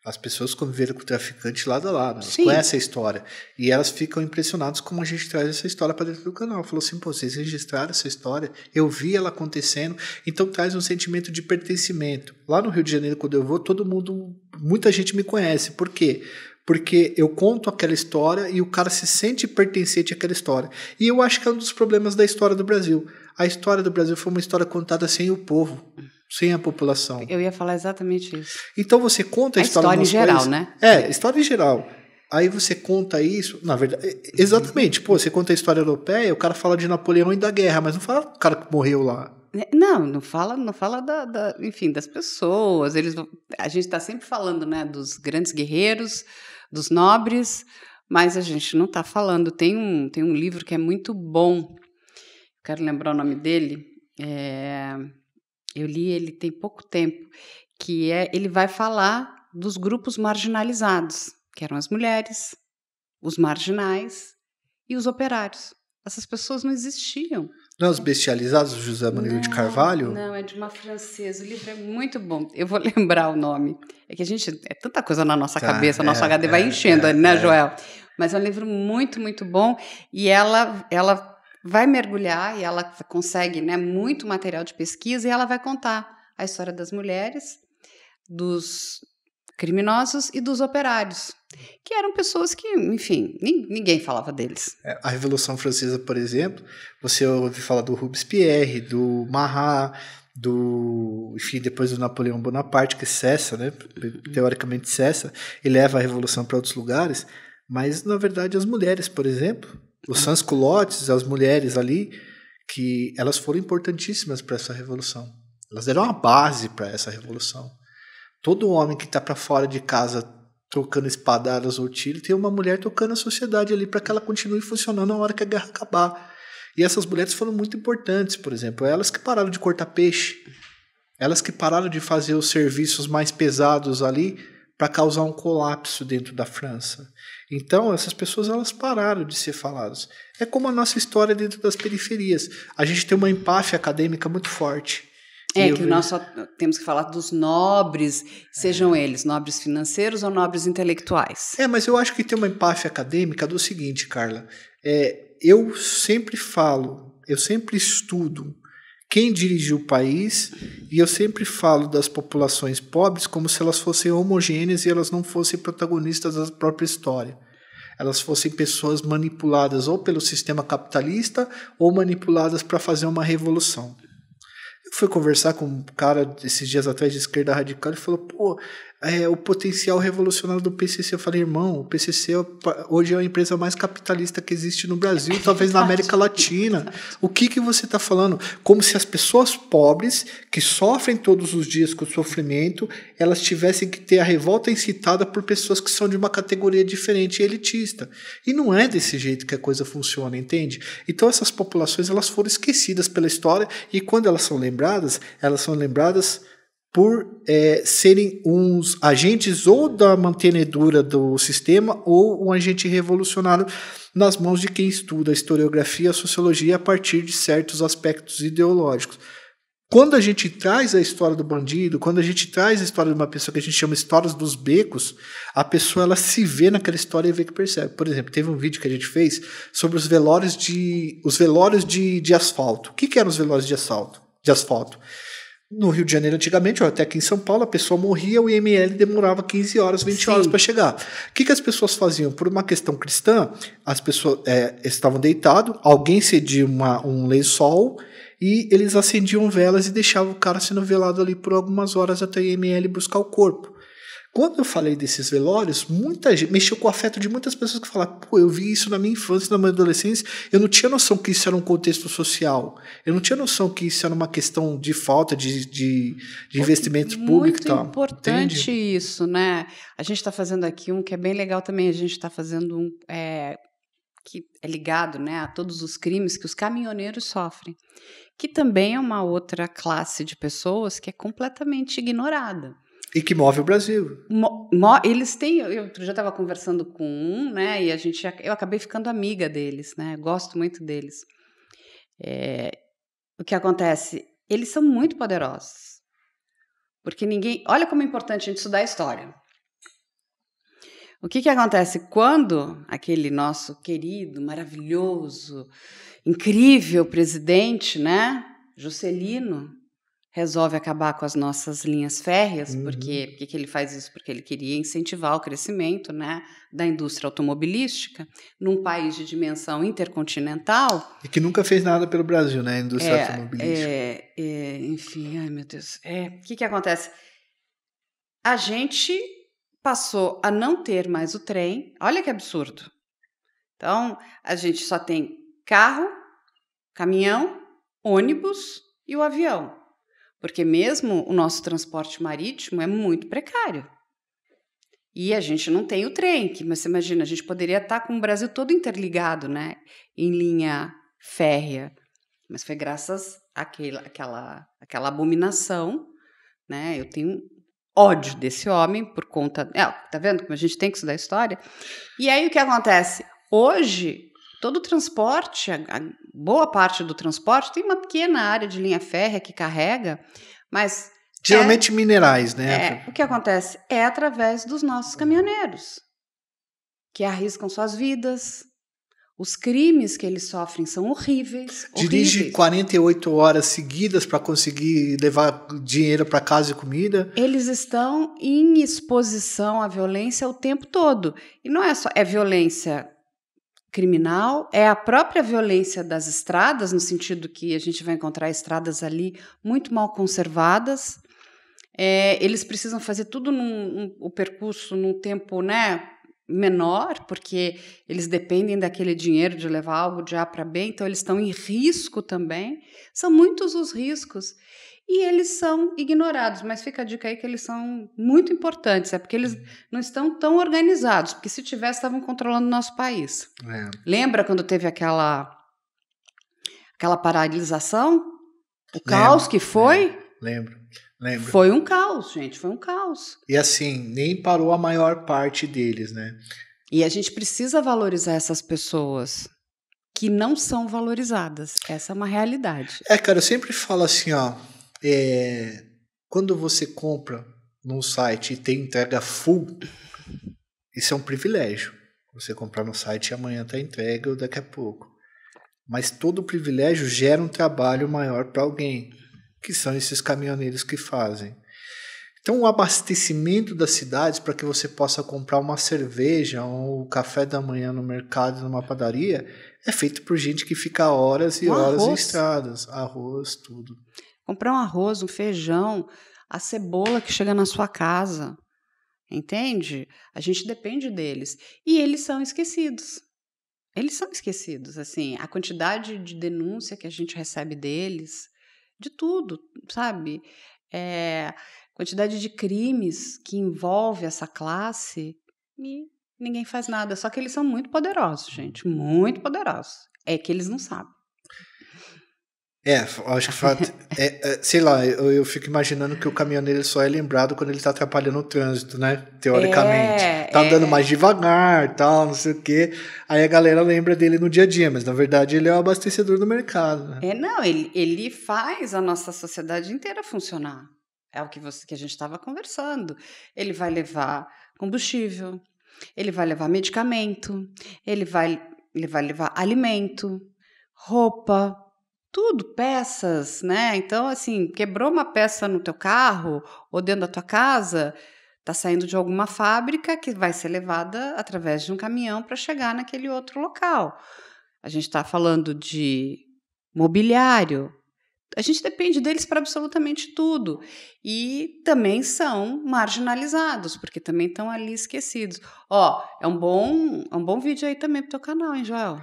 as pessoas conviveram com o traficante lado a lado, elas conhecem a história. E elas ficam impressionadas como a gente traz essa história para dentro do canal. Falou assim, pô, vocês registraram essa história, eu vi ela acontecendo, então traz um sentimento de pertencimento. Lá no Rio de Janeiro, quando eu vou, muita gente me conhece. Por quê? Porque eu conto aquela história e o cara se sente pertencente àquela história. E eu acho que é um dos problemas da história do Brasil. A história do Brasil foi uma história contada sem o povo, sem a população. Eu ia falar exatamente isso. Então você conta a história em geral, né? História em geral. Aí você conta isso, na verdade, exatamente. Pô, você conta a história europeia, o cara fala de Napoleão e da guerra, mas não fala do cara que morreu lá. Não fala enfim, das pessoas. A gente está sempre falando, né, dos grandes guerreiros, dos nobres, mas a gente não está falando. Tem um livro que é muito bom, quero lembrar o nome dele, eu li ele tem pouco tempo, ele vai falar dos grupos marginalizados, que eram as mulheres, os marginais e os operários. Essas pessoas não existiam. Não, Os Bestializados, do José Maria de Carvalho? Não, é de uma francesa. O livro é muito bom. Eu vou lembrar o nome. É que a gente... É tanta coisa na nossa cabeça, nosso HD vai enchendo ali, né, Joel? Mas é um livro muito, muito bom. E ela vai mergulhar e ela consegue, né, muito material de pesquisa e ela vai contar a história das mulheres, dos criminosos e dos operários, que eram pessoas que, enfim, ninguém falava deles. A Revolução Francesa, por exemplo, você ouve falar do Robespierre, do Marat, enfim, depois do Napoleão Bonaparte, que cessa, né, teoricamente cessa, e leva a Revolução para outros lugares, mas, na verdade, as mulheres, por exemplo, os sans-culottes, as mulheres ali, que elas foram importantíssimas para essa Revolução. Elas deram a base para essa Revolução. Todo homem que está para fora de casa trocando espadadas ou tiro, tem uma mulher tocando a sociedade ali para que ela continue funcionando na hora que a guerra acabar. E essas mulheres foram muito importantes, por exemplo, elas que pararam de cortar peixe, elas que pararam de fazer os serviços mais pesados ali para causar um colapso dentro da França. Então, essas pessoas elas pararam de ser faladas. É como a nossa história dentro das periferias. A gente tem uma empáfia acadêmica muito forte. Que nós só temos que falar dos nobres, sejam eles nobres financeiros ou nobres intelectuais. Mas eu acho que tem uma empáfia acadêmica do seguinte, Carla. Eu sempre falo, eu sempre estudo quem dirigiu o país e eu sempre falo das populações pobres como se elas fossem homogêneas e elas não fossem protagonistas da própria história. Elas fossem pessoas manipuladas ou pelo sistema capitalista ou manipuladas para fazer uma revolução. Eu fui conversar com um cara esses dias atrás de esquerda radical e falou, o potencial revolucionário do PCC. Eu falei, irmão, o PCC hoje é a empresa mais capitalista que existe no Brasil, talvez na América Latina. O que você está falando? Como se as pessoas pobres, que sofrem todos os dias com o sofrimento, elas tivessem que ter a revolta incitada por pessoas que são de uma categoria diferente e elitista. E não é desse jeito que a coisa funciona, entende? Então essas populações elas foram esquecidas pela história e quando elas são lembradas por serem uns agentes ou da mantenedura do sistema ou um agente revolucionário nas mãos de quem estuda a historiografia e a sociologia a partir de certos aspectos ideológicos. Quando a gente traz a história do bandido, quando a gente traz a história de uma pessoa que a gente chama histórias dos becos, a pessoa ela se vê naquela história e vê que percebe. Por exemplo, teve um vídeo que a gente fez sobre os velórios de asfalto. O que eram os velórios de asfalto? No Rio de Janeiro, antigamente, até aqui em São Paulo, a pessoa morria, o IML demorava 15 horas, 20 horas para chegar. O que as pessoas faziam? Por uma questão cristã, as pessoas estavam deitados, alguém cedia um lençol e eles acendiam velas e deixavam o cara sendo velado ali por algumas horas até o IML buscar o corpo. Quando eu falei desses velórios, muita gente mexeu com o afeto de muitas pessoas que falaram, eu vi isso na minha infância, na minha adolescência, eu não tinha noção que isso era um contexto social, eu não tinha noção que isso era uma questão de falta de investimentos públicos. Muito importante isso, né? A gente está fazendo aqui um que é bem legal também, a gente está fazendo um que é ligado, né, a todos os crimes que os caminhoneiros sofrem, que também é uma outra classe de pessoas que é completamente ignorada. E que move o Brasil. Eles têm... Eu já estava conversando com um, né? E eu acabei ficando amiga deles, né? Gosto muito deles. O que acontece? Eles são muito poderosos. Porque ninguém... Olha como é importante a gente estudar a história. O que acontece? Quando aquele nosso querido, maravilhoso, incrível presidente, né? Juscelino... resolve acabar com as nossas linhas férreas, porque ele faz isso? Porque ele queria incentivar o crescimento, né, da indústria automobilística num país de dimensão intercontinental. E que nunca fez nada pelo Brasil, né, a indústria automobilística. Enfim, ai meu Deus. O que acontece? A gente passou a não ter mais o trem, olha que absurdo. Então, a gente só tem carro, caminhão, ônibus e o avião. Porque mesmo o nosso transporte marítimo é muito precário. E a gente não tem o trem, mas você imagina, a gente poderia estar com o Brasil todo interligado, né, em linha férrea. Mas foi graças àquela abominação, né? Eu tenho ódio desse homem por conta... tá vendo como a gente tem que estudar história? E aí o que acontece? Hoje, todo o transporte, a boa parte do transporte, tem uma pequena área de linha férrea que carrega, mas... Geralmente minerais, né? O que acontece? É através dos nossos caminhoneiros, que arriscam suas vidas. Os crimes que eles sofrem são horríveis. Dirige 48 horas seguidas para conseguir levar dinheiro para casa e comida. Eles estão em exposição à violência o tempo todo. E não é só violência criminal, é a própria violência das estradas, no sentido que a gente vai encontrar estradas ali muito mal conservadas. Eles precisam fazer tudo o percurso num tempo, né, menor, porque eles dependem daquele dinheiro de levar algo de A para B, então eles estão em risco também. São muitos os riscos. E eles são ignorados, mas fica a dica aí que eles são muito importantes, porque eles não estão tão organizados, porque se tivesse, estavam controlando o nosso país. Lembra quando teve aquela paralisação? O caos que foi? Lembro. Foi um caos, gente, foi um caos. E assim, nem parou a maior parte deles, né? E a gente precisa valorizar essas pessoas que não são valorizadas. Essa é uma realidade. Cara, eu sempre falo assim, ó, quando você compra num site e tem entrega full, isso é um privilégio. Você comprar no site e amanhã tá entrega ou daqui a pouco. Mas todo privilégio gera um trabalho maior para alguém, que são esses caminhoneiros que fazem. Então, o abastecimento das cidades para que você possa comprar uma cerveja ou um café da manhã no mercado, numa padaria, é feito por gente que fica horas e horas em estradas. Arroz, tudo. Comprar um arroz, um feijão, a cebola que chega na sua casa, entende? A gente depende deles. E eles são esquecidos. Eles são esquecidos, assim. A quantidade de denúncia que a gente recebe deles... de tudo, sabe? Quantidade de crimes que envolve essa classe e ninguém faz nada. Só que eles são muito poderosos, gente. Muito poderosos. É que eles não sabem. Acho que sei lá, eu fico imaginando que o caminhoneiro só é lembrado quando ele tá atrapalhando o trânsito, né? Teoricamente. Tá andando mais devagar, tal, não sei o quê. Aí a galera lembra dele no dia a dia, mas na verdade ele é o abastecedor do mercado, né? Não, ele faz a nossa sociedade inteira funcionar. É o que a gente estava conversando. Ele vai levar combustível, ele vai levar medicamento, ele vai levar alimento, roupa, tudo, peças, né? Então, assim, quebrou uma peça no teu carro ou dentro da tua casa, está saindo de alguma fábrica que vai ser levada através de um caminhão para chegar naquele outro local. A gente está falando de mobiliário. A gente depende deles para absolutamente tudo. E também são marginalizados, porque também estão ali esquecidos. É um bom vídeo aí também pro teu canal, hein, Joel?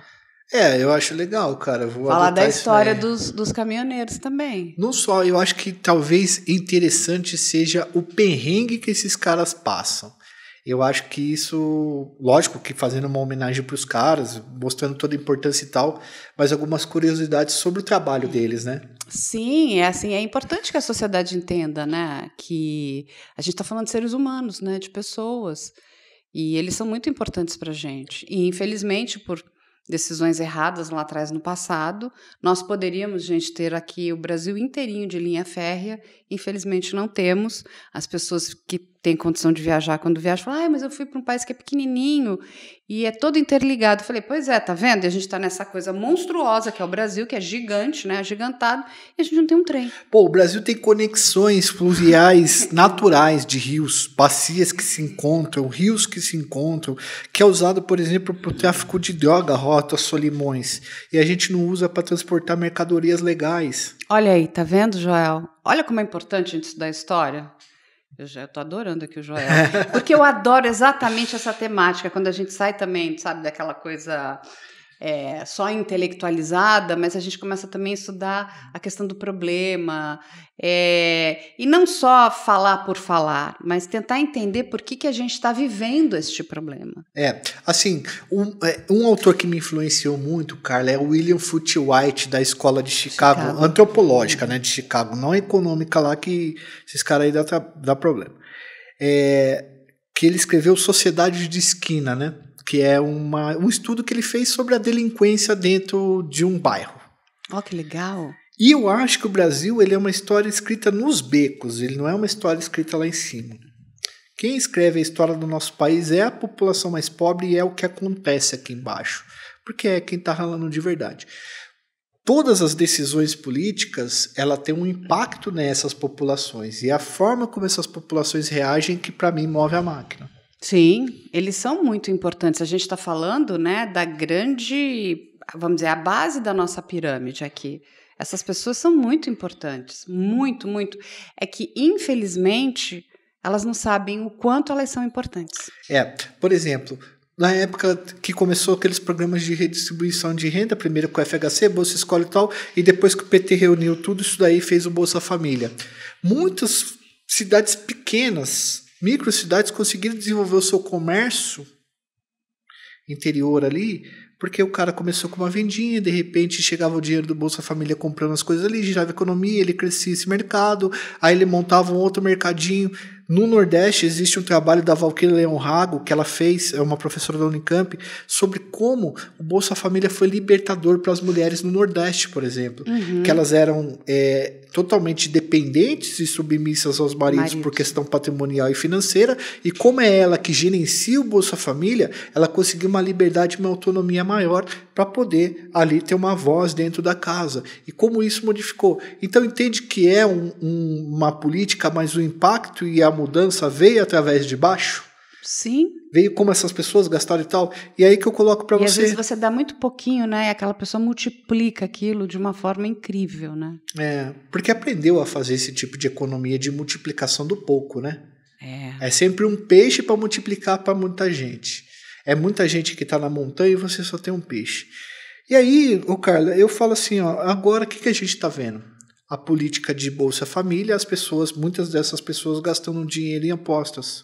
Eu acho legal, cara. Vou falar da história dos caminhoneiros também. Não só, eu acho que talvez interessante seja o perrengue que esses caras passam. Eu acho que isso, lógico que fazendo uma homenagem para os caras, mostrando toda a importância e tal, mas algumas curiosidades sobre o trabalho deles, né? Sim, é importante que a sociedade entenda, né, que a gente está falando de seres humanos, né, de pessoas, e eles são muito importantes para a gente. E, infelizmente, por decisões erradas lá atrás no passado, nós poderíamos, gente, ter aqui o Brasil inteirinho de linha férrea, infelizmente não temos. As pessoas que têm condição de viajar, quando viajam, falam, mas eu fui para um país que é pequenininho e é todo interligado. Eu falei, pois é, tá vendo? E a gente está nessa coisa monstruosa que é o Brasil, que é gigante, né, agigantado, e a gente não tem um trem. O Brasil tem conexões fluviais naturais de rios, bacias que se encontram, rios que se encontram, que é usado, por exemplo, para o tráfico de droga, Rota Solimões, e a gente não usa para transportar mercadorias legais. Olha aí, tá vendo, Joel? Olha como é importante a gente estudar história. Eu já estou adorando aqui o Joel, porque eu adoro exatamente essa temática, quando a gente sai também, sabe, daquela coisa só intelectualizada, mas a gente começa também a estudar a questão do problema, e não só falar por falar, mas tentar entender por que a gente está vivendo este problema. Assim, um autor que me influenciou muito, Carla, é o William Foote White, da Escola de Chicago. Antropológica, né, de Chicago, não econômica lá, que esses caras aí dá problema. Que ele escreveu Sociedade de Esquina, né? Que é um estudo que ele fez sobre a delinquência dentro de um bairro. Oh, que legal! E eu acho que o Brasil ele é uma história escrita nos becos, ele não é uma história escrita lá em cima. Quem escreve a história do nosso país é a população mais pobre e é o que acontece aqui embaixo, porque é quem está ralando de verdade. Todas as decisões políticas, ela tem um impacto nessas populações, e a forma como essas populações reagem que, para mim, move a máquina. Sim, eles são muito importantes. A gente está falando, né, da grande, vamos dizer, a base da nossa pirâmide aqui. Essas pessoas são muito importantes, muito, muito. É que, infelizmente, elas não sabem o quanto elas são importantes. Por exemplo, na época que começou aqueles programas de redistribuição de renda, primeiro com o FHC, Bolsa Escola e tal, e depois que o PT reuniu tudo isso daí, fez o Bolsa Família. Muitas cidades pequenas, microcidades, conseguiram desenvolver o seu comércio interior ali, porque o cara começou com uma vendinha, de repente chegava o dinheiro do Bolsa Família comprando as coisas ali, girava a economia, ele crescia esse mercado, aí ele montava um outro mercadinho. No Nordeste existe um trabalho da Valquíria Leão Rago, que ela fez, é uma professora da Unicamp, sobre como o Bolsa Família foi libertador para as mulheres no Nordeste, por exemplo. Que elas eram totalmente dependentes e submissas aos maridos por questão patrimonial e financeira, e como é ela que gerencia o Bolsa Família, ela conseguiu uma liberdade e uma autonomia maior para poder ali ter uma voz dentro da casa. E como isso modificou. Então entende que é uma política, mas o impacto e a mudança veio através de baixo? Sim. Veio como essas pessoas gastaram e tal. E aí que eu coloco para você. E às vezes você dá muito pouquinho, né? E aquela pessoa multiplica aquilo de uma forma incrível, né? Porque aprendeu a fazer esse tipo de economia de multiplicação do pouco, né? É sempre um peixe para multiplicar para muita gente. É muita gente que está na montanha e você só tem um peixe. E aí, Carla, eu falo assim, agora o que a gente está vendo? A política de Bolsa Família, muitas dessas pessoas gastando dinheiro em apostas.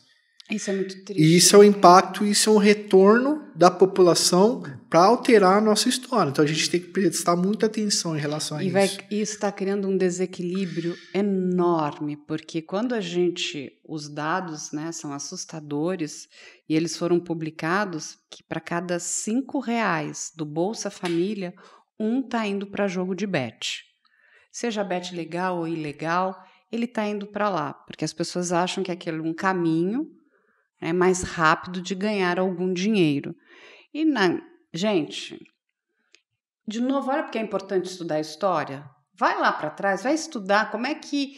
Isso é muito triste. E isso é um impacto, isso é um retorno da população para alterar a nossa história. Então a gente tem que prestar muita atenção em relação a isso. E isso está criando um desequilíbrio enorme, porque quando os dados, né, são assustadores, e eles foram publicados que para cada R$5 do Bolsa Família, está indo para jogo de bet. Seja bet legal ou ilegal, ele está indo para lá, porque as pessoas acham que aquele é um caminho mais rápido de ganhar algum dinheiro. Gente, de novo, olha porque é importante estudar história. Vai lá para trás, vai estudar como é que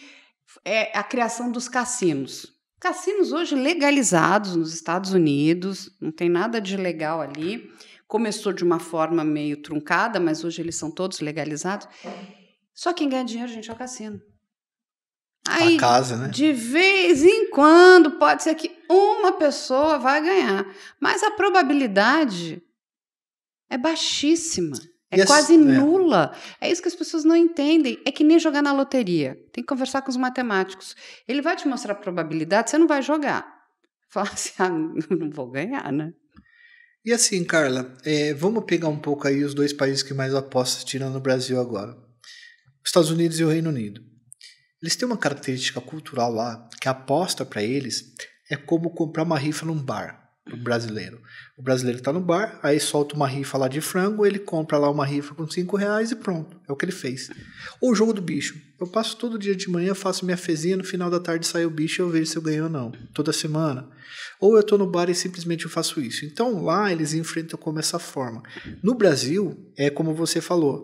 é a criação dos cassinos. Cassinos hoje legalizados nos Estados Unidos, não tem nada de ilegal ali. Começou de uma forma meio truncada, mas hoje eles são todos legalizados. Só quem ganha dinheiro, gente, é o cassino. Aí, a casa, né? De vez em quando, pode ser que uma pessoa vai ganhar. Mas a probabilidade é baixíssima. É quase nula. É isso que as pessoas não entendem. É que nem jogar na loteria. Tem que conversar com os matemáticos. Ele vai te mostrar a probabilidade, você não vai jogar. Fala assim, não vou ganhar, né? E assim, Carla, vamos pegar um pouco aí os dois países que mais apostas tirando o Brasil agora. Os Estados Unidos e o Reino Unido. Eles têm uma característica cultural lá, que a aposta para eles é como comprar uma rifa num bar, pro brasileiro. O brasileiro está no bar, aí solta uma rifa lá de frango, ele compra lá uma rifa com R$5 e pronto, é o que ele fez. Ou o jogo do bicho. Eu passo todo dia de manhã, faço minha fezinha, no final da tarde sai o bicho e eu vejo se eu ganho ou não, toda semana. Ou eu estou no bar e simplesmente eu faço isso. Então lá eles enfrentam como essa forma. No Brasil, é como você falou,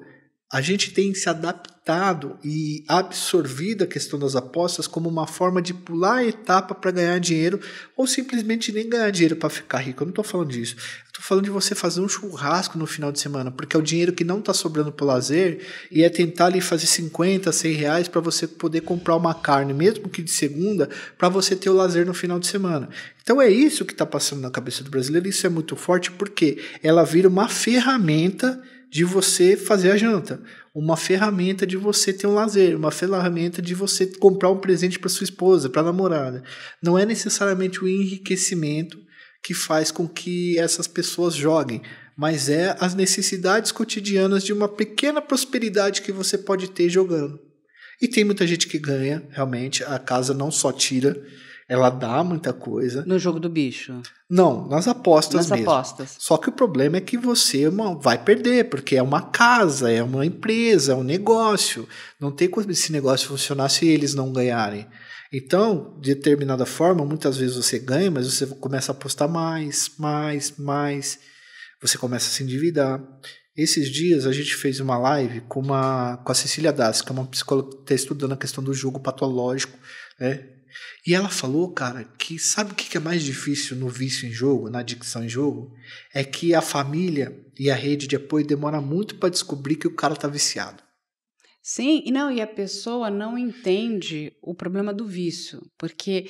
a gente tem se adaptado e absorvido a questão das apostas como uma forma de pular a etapa para ganhar dinheiro ou simplesmente nem ganhar dinheiro para ficar rico. Eu não estou falando disso. Eu estou falando de você fazer um churrasco no final de semana, porque é o dinheiro que não está sobrando para o lazer e é tentar ali fazer 50, 100 reais para você poder comprar uma carne, mesmo que de segunda, para você ter o lazer no final de semana. Então é isso que está passando na cabeça do brasileiro. Isso é muito forte porque ela vira uma ferramenta de você fazer a janta, uma ferramenta de você ter um lazer, uma ferramenta de você comprar um presente para sua esposa, para a namorada. Não é necessariamente o enriquecimento que faz com que essas pessoas joguem, mas é as necessidades cotidianas de uma pequena prosperidade que você pode ter jogando. E tem muita gente que ganha, realmente, a casa não só tira, ela dá muita coisa. No jogo do bicho? Não, nas apostas mesmo. Nas apostas. Só que o problema é que você vai perder, porque é uma casa, é uma empresa, é um negócio. Não tem como esse negócio funcionar se eles não ganharem. Então, de determinada forma, muitas vezes você ganha, mas você começa a apostar mais. Você começa a se endividar. Esses dias a gente fez uma live com a Cecília Dassi, que é uma psicóloga que está estudando a questão do jogo patológico, né? E ela falou, cara, que sabe o que é mais difícil no vício em jogo, na adicção em jogo? É que a família e a rede de apoio demora muito para descobrir que o cara tá viciado. Sim, e a pessoa não entende o problema do vício, porque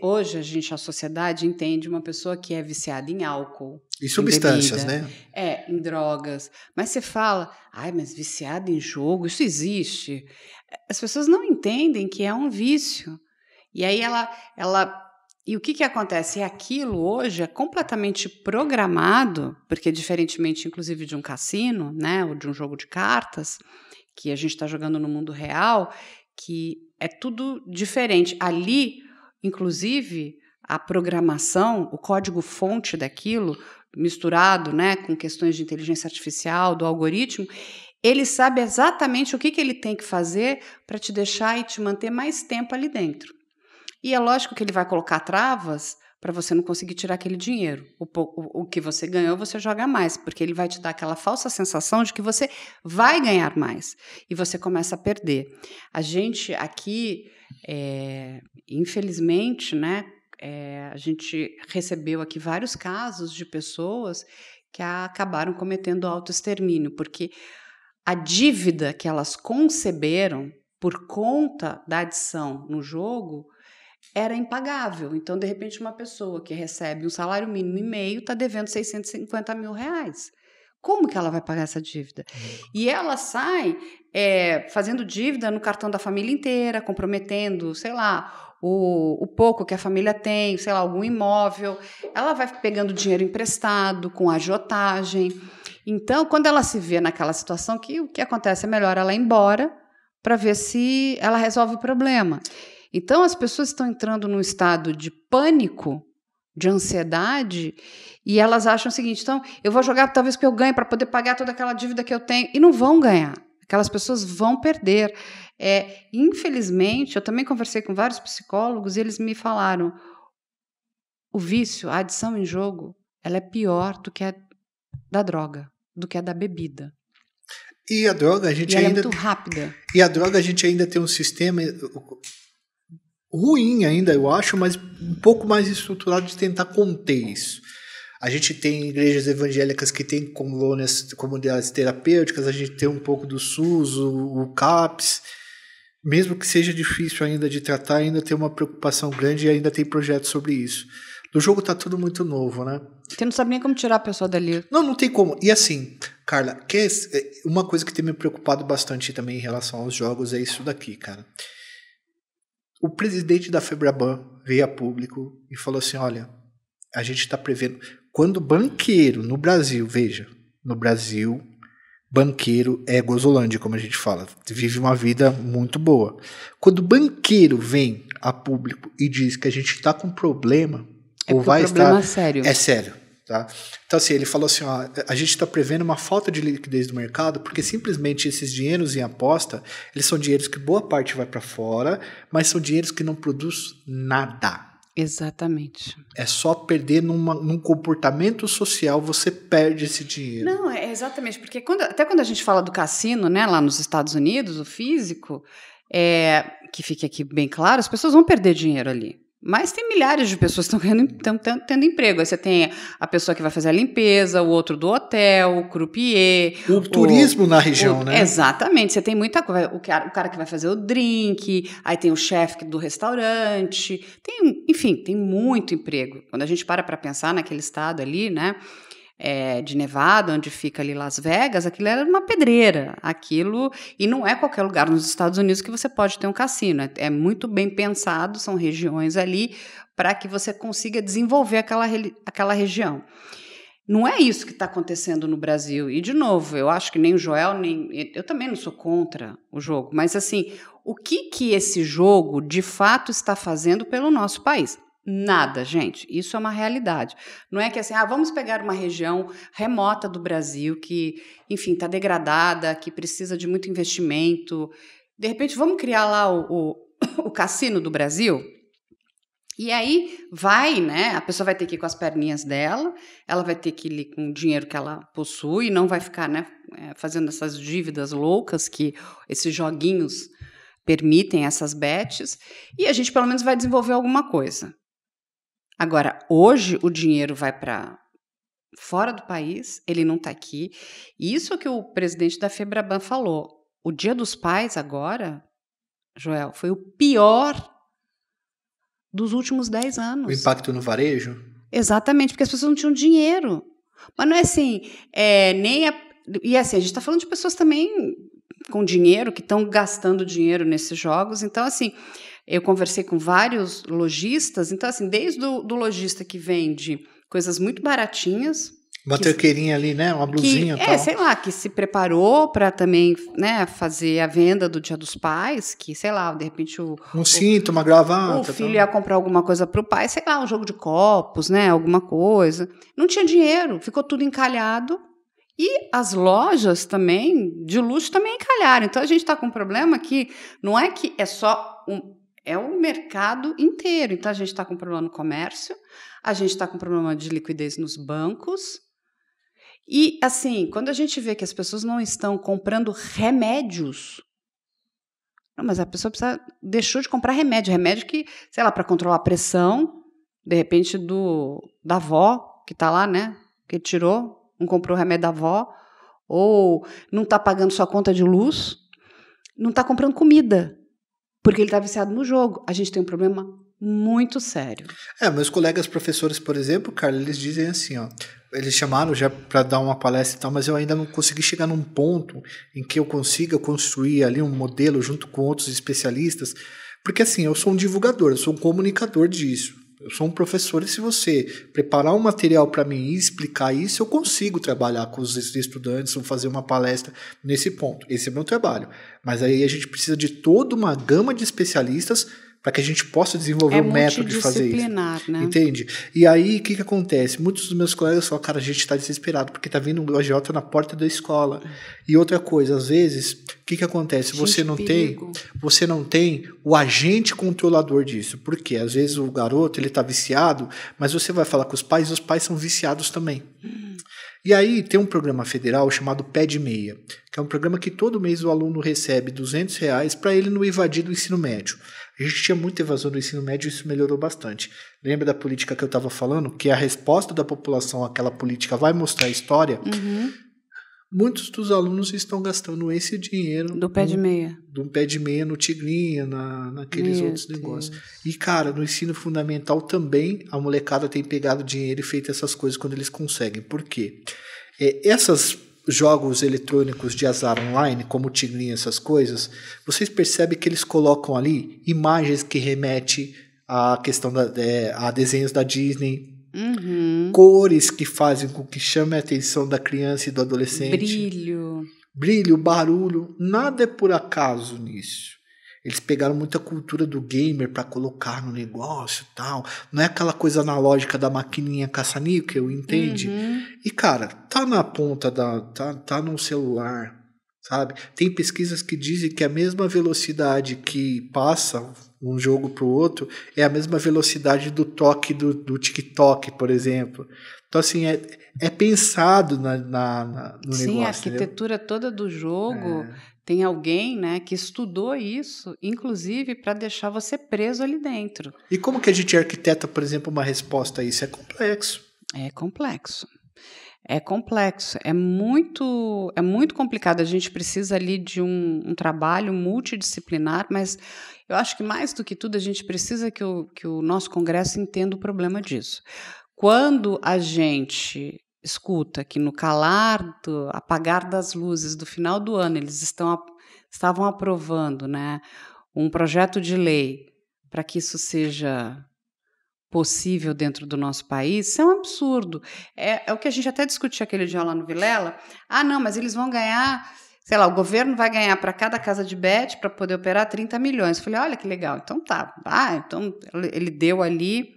hoje a sociedade entende uma pessoa que é viciada em álcool, e substâncias, bebida, né? Em drogas, mas você fala, mas viciada em jogo, isso existe. As pessoas não entendem que é um vício. E aí e o que acontece? Aquilo hoje é completamente programado, porque diferentemente, inclusive, de um cassino, né, ou de um jogo de cartas, que a gente está jogando no mundo real, que é tudo diferente. Ali, inclusive, a programação, o código-fonte daquilo, misturado, né, com questões de inteligência artificial, do algoritmo, ele sabe exatamente o que ele tem que fazer para te deixar e te manter mais tempo ali dentro. E é lógico que ele vai colocar travas para você não conseguir tirar aquele dinheiro. O que você ganhou, você joga mais, porque ele vai te dar aquela falsa sensação de que você vai ganhar mais. E você começa a perder. A gente aqui, infelizmente, né, a gente recebeu aqui vários casos de pessoas que acabaram cometendo autoextermínio, porque a dívida que elas conceberam por conta da adição no jogo era impagável. Então, de repente, uma pessoa que recebe um salário mínimo e meio está devendo 650 mil reais. Como que ela vai pagar essa dívida? E ela sai fazendo dívida no cartão da família inteira, comprometendo, sei lá, o pouco que a família tem, sei lá, algum imóvel. Ela vai pegando dinheiro emprestado, com agiotagem. Então, quando ela se vê naquela situação, o que acontece? É melhor ela ir embora para ver se ela resolve o problema. Então, as pessoas estão entrando num estado de pânico, de ansiedade, e elas acham o seguinte, então, eu vou jogar talvez porque eu ganhe para poder pagar toda aquela dívida que eu tenho, e não vão ganhar. Aquelas pessoas vão perder. Infelizmente, eu também conversei com vários psicólogos e eles me falaram, o vício, a adição em jogo, ela é pior do que a da droga, do que a da bebida. E a droga, a gente ainda... é muito rápida. E a droga, a gente ainda tem um sistema... ruim ainda, eu acho, mas um pouco mais estruturado de tentar conter isso. A gente tem igrejas evangélicas que têm comunidades terapêuticas, a gente tem um pouco do SUS, o CAPS, mesmo que seja difícil ainda de tratar, ainda tem uma preocupação grande e ainda tem projetos sobre isso. No jogo tá tudo muito novo, né? Você não sabe nem como tirar a pessoa dali. Não tem como. E assim, Carla, uma coisa que tem me preocupado bastante também em relação aos jogos é isso daqui, cara. O presidente da Febraban veio a público e falou assim, olha, a gente está prevendo... Quando banqueiro no Brasil, veja, no Brasil, banqueiro é gozolândia, como a gente fala, vive uma vida muito boa. Quando banqueiro vem a público e diz que a gente está com problema, ou vai estar... É sério. É sério. Tá? Então, assim, ele falou assim, ó, a gente está prevendo uma falta de liquidez do mercado porque simplesmente esses dinheiros em aposta, eles são dinheiros que boa parte vai para fora, mas são dinheiros que não produz nada. Exatamente. É só perder num comportamento social, você perde esse dinheiro. Não, é exatamente, porque até quando a gente fala do cassino, né, lá nos Estados Unidos, o físico, que fique aqui bem claro, as pessoas vão perder dinheiro ali. Mas tem milhares de pessoas que estão tendo emprego. Aí você tem a pessoa que vai fazer a limpeza, o outro do hotel, o croupier. O turismo na região, né? Exatamente. Você tem muita coisa. O cara que vai fazer o drink, aí tem o chefe do restaurante. Enfim, tem muito emprego. Quando a gente para pensar naquele estado ali, né? De Nevada, onde fica ali Las Vegas, aquilo era uma pedreira, e não é qualquer lugar nos Estados Unidos que você pode ter um cassino, é muito bem pensado, são regiões ali para que você consiga desenvolver aquela região. Não é isso que está acontecendo no Brasil, e de novo, eu acho que nem o Joel, eu também não sou contra o jogo, mas assim, o que esse jogo de fato está fazendo pelo nosso país? Nada, gente. Isso é uma realidade. Não é que assim, vamos pegar uma região remota do Brasil que, enfim, está degradada, que precisa de muito investimento. De repente, vamos criar lá o cassino do Brasil? E aí né? A pessoa vai ter que ir com as perninhas dela, ela vai ter que ir com o dinheiro que ela possui, não vai ficar, né, fazendo essas dívidas loucas que esses joguinhos permitem, essas bets, e a gente pelo menos vai desenvolver alguma coisa. Agora, hoje o dinheiro vai para fora do país, ele não está aqui. Isso que o presidente da FEBRABAN falou. O Dia dos Pais agora, Joel, foi o pior dos últimos 10 anos. O impacto no varejo? Exatamente, porque as pessoas não tinham dinheiro. Mas não é assim, e assim, a gente está falando de pessoas também com dinheiro, que estão gastando dinheiro nesses jogos. Então, assim, eu conversei com vários lojistas, então assim, desde do lojista que vende coisas muito baratinhas. Uma terqueirinha ali, né? Uma blusinha e tal. Sei lá, que se preparou para também, né, fazer a venda do Dia dos Pais, que, sei lá, de repente um cinto, uma gravata. O filho ia comprar alguma coisa para o pai, sei lá, um jogo de copos, né, alguma coisa. Não tinha dinheiro, ficou tudo encalhado. E as lojas também, de luxo, também encalharam. Então, a gente está com um problema que não é que é só é o mercado inteiro. Então, a gente está com problema no comércio, a gente está com problema de liquidez nos bancos. E, assim, quando a gente vê que as pessoas não estão comprando remédios, não, mas a pessoa deixou de comprar remédio que, sei lá, para controlar a pressão, de repente, da avó, que está lá, né, que tirou, não comprou o remédio da avó, ou não está pagando sua conta de luz, não está comprando comida, porque ele está viciado no jogo. A gente tem um problema muito sério. Meus colegas professores, por exemplo, Carla, eles dizem assim, ó, eles chamaram já para dar uma palestra e tal, mas eu ainda não consegui chegar num ponto em que eu consiga construir ali um modelo junto com outros especialistas, porque assim, eu sou um divulgador, eu sou um comunicador disso. Eu sou um professor e se você preparar um material para mim e explicar isso, eu consigo trabalhar com os estudantes ou fazer uma palestra nesse ponto. Esse é o meu trabalho. Mas aí a gente precisa de toda uma gama de especialistas para que a gente possa desenvolver um método de fazer isso. Né? Entende? E aí, o que acontece? Muitos dos meus colegas falam, cara, a gente está desesperado porque está vindo um agiota na porta da escola. E outra coisa, às vezes, o que acontece? Você não tem o agente controlador disso. Por quê? Às vezes o garoto ele está viciado, mas você vai falar com os pais são viciados também. E aí tem um programa federal chamado Pé de Meia, que é um programa que todo mês o aluno recebe R$200 para ele não evadir do ensino médio. A gente tinha muita evasão do ensino médio e isso melhorou bastante. Lembra da política que eu estava falando? Que a resposta da população àquela política vai mostrar a história? Uhum. Muitos dos alunos estão gastando esse dinheiro do pé de meia. Do pé de meia no Tigrinha, naqueles outros negócios. E, cara, no ensino fundamental também a molecada tem pegado dinheiro e feito essas coisas quando eles conseguem. Por quê? Essas jogos eletrônicos de azar online, como o Tigrinha, essas coisas, vocês percebem que eles colocam ali imagens que remetem à questão a desenhos da Disney, cores que fazem com que chame a atenção da criança e do adolescente. Brilho, barulho, nada é por acaso nisso. Eles pegaram muita cultura do gamer para colocar no negócio e tal. Não é aquela coisa analógica da maquininha caça-níquel, entende? E, cara, tá na ponta tá no celular, sabe? Tem pesquisas que dizem que a mesma velocidade que passa um jogo para o outro é a mesma velocidade do toque do TikTok, por exemplo. Então, assim, é pensado no Sim, negócio, a arquitetura toda do jogo tem alguém, né, que estudou isso, inclusive para deixar você preso ali dentro. E como que a gente arquiteta, por exemplo, uma resposta a isso? É complexo. É complexo. É complexo, é muito complicado. A gente precisa ali de um trabalho multidisciplinar, mas eu acho que mais do que tudo a gente precisa que o nosso Congresso entenda o problema disso. Quando a gente escuta que no apagar das luzes do final do ano eles estavam aprovando, né, um projeto de lei para que isso seja possível dentro do nosso país, isso é um absurdo. É o que a gente até discutiu aquele dia lá no Vilela. Ah, não, mas eles vão ganhar, sei lá, o governo vai ganhar para cada casa de bet para poder operar 30 milhões. Eu falei, olha que legal, então tá. Então ele deu ali,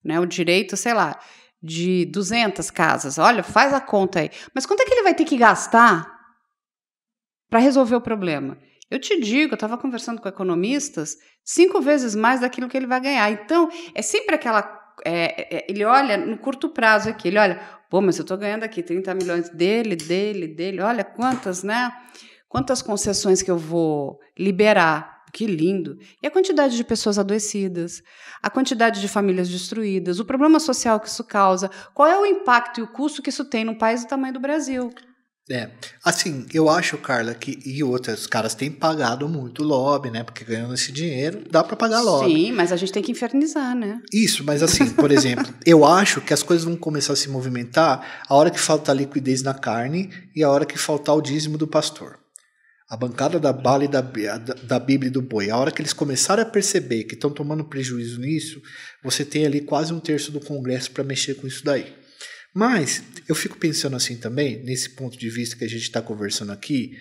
né, o direito, sei lá, de 200 casas. Olha, faz a conta aí. Mas quanto é que ele vai ter que gastar para resolver o problema? Eu te digo, eu estava conversando com economistas, 5 vezes mais daquilo que ele vai ganhar. Então, é sempre aquela... ele olha no curto prazo aqui, ele olha, pô, mas eu estou ganhando aqui 30 milhões dele, olha quantas, né? Quantas concessões que eu vou liberar. Que lindo. E a quantidade de pessoas adoecidas, a quantidade de famílias destruídas, o problema social que isso causa, qual é o impacto e o custo que isso tem num país do tamanho do Brasil? Assim, eu acho, Carla, e outros caras têm pagado muito lobby, né? Porque ganhando esse dinheiro, dá para pagar lobby. Sim, mas a gente tem que infernizar, né? Isso, mas assim, por exemplo, eu acho que as coisas vão começar a se movimentar a hora que faltar liquidez na carne e a hora que faltar o dízimo do pastor. A bancada da bala e da Bíblia e do boi. A hora que eles começarem a perceber que estão tomando prejuízo nisso, você tem ali quase 1/3 do Congresso para mexer com isso daí. Mas eu fico pensando assim também, nesse ponto de vista que a gente está conversando aqui,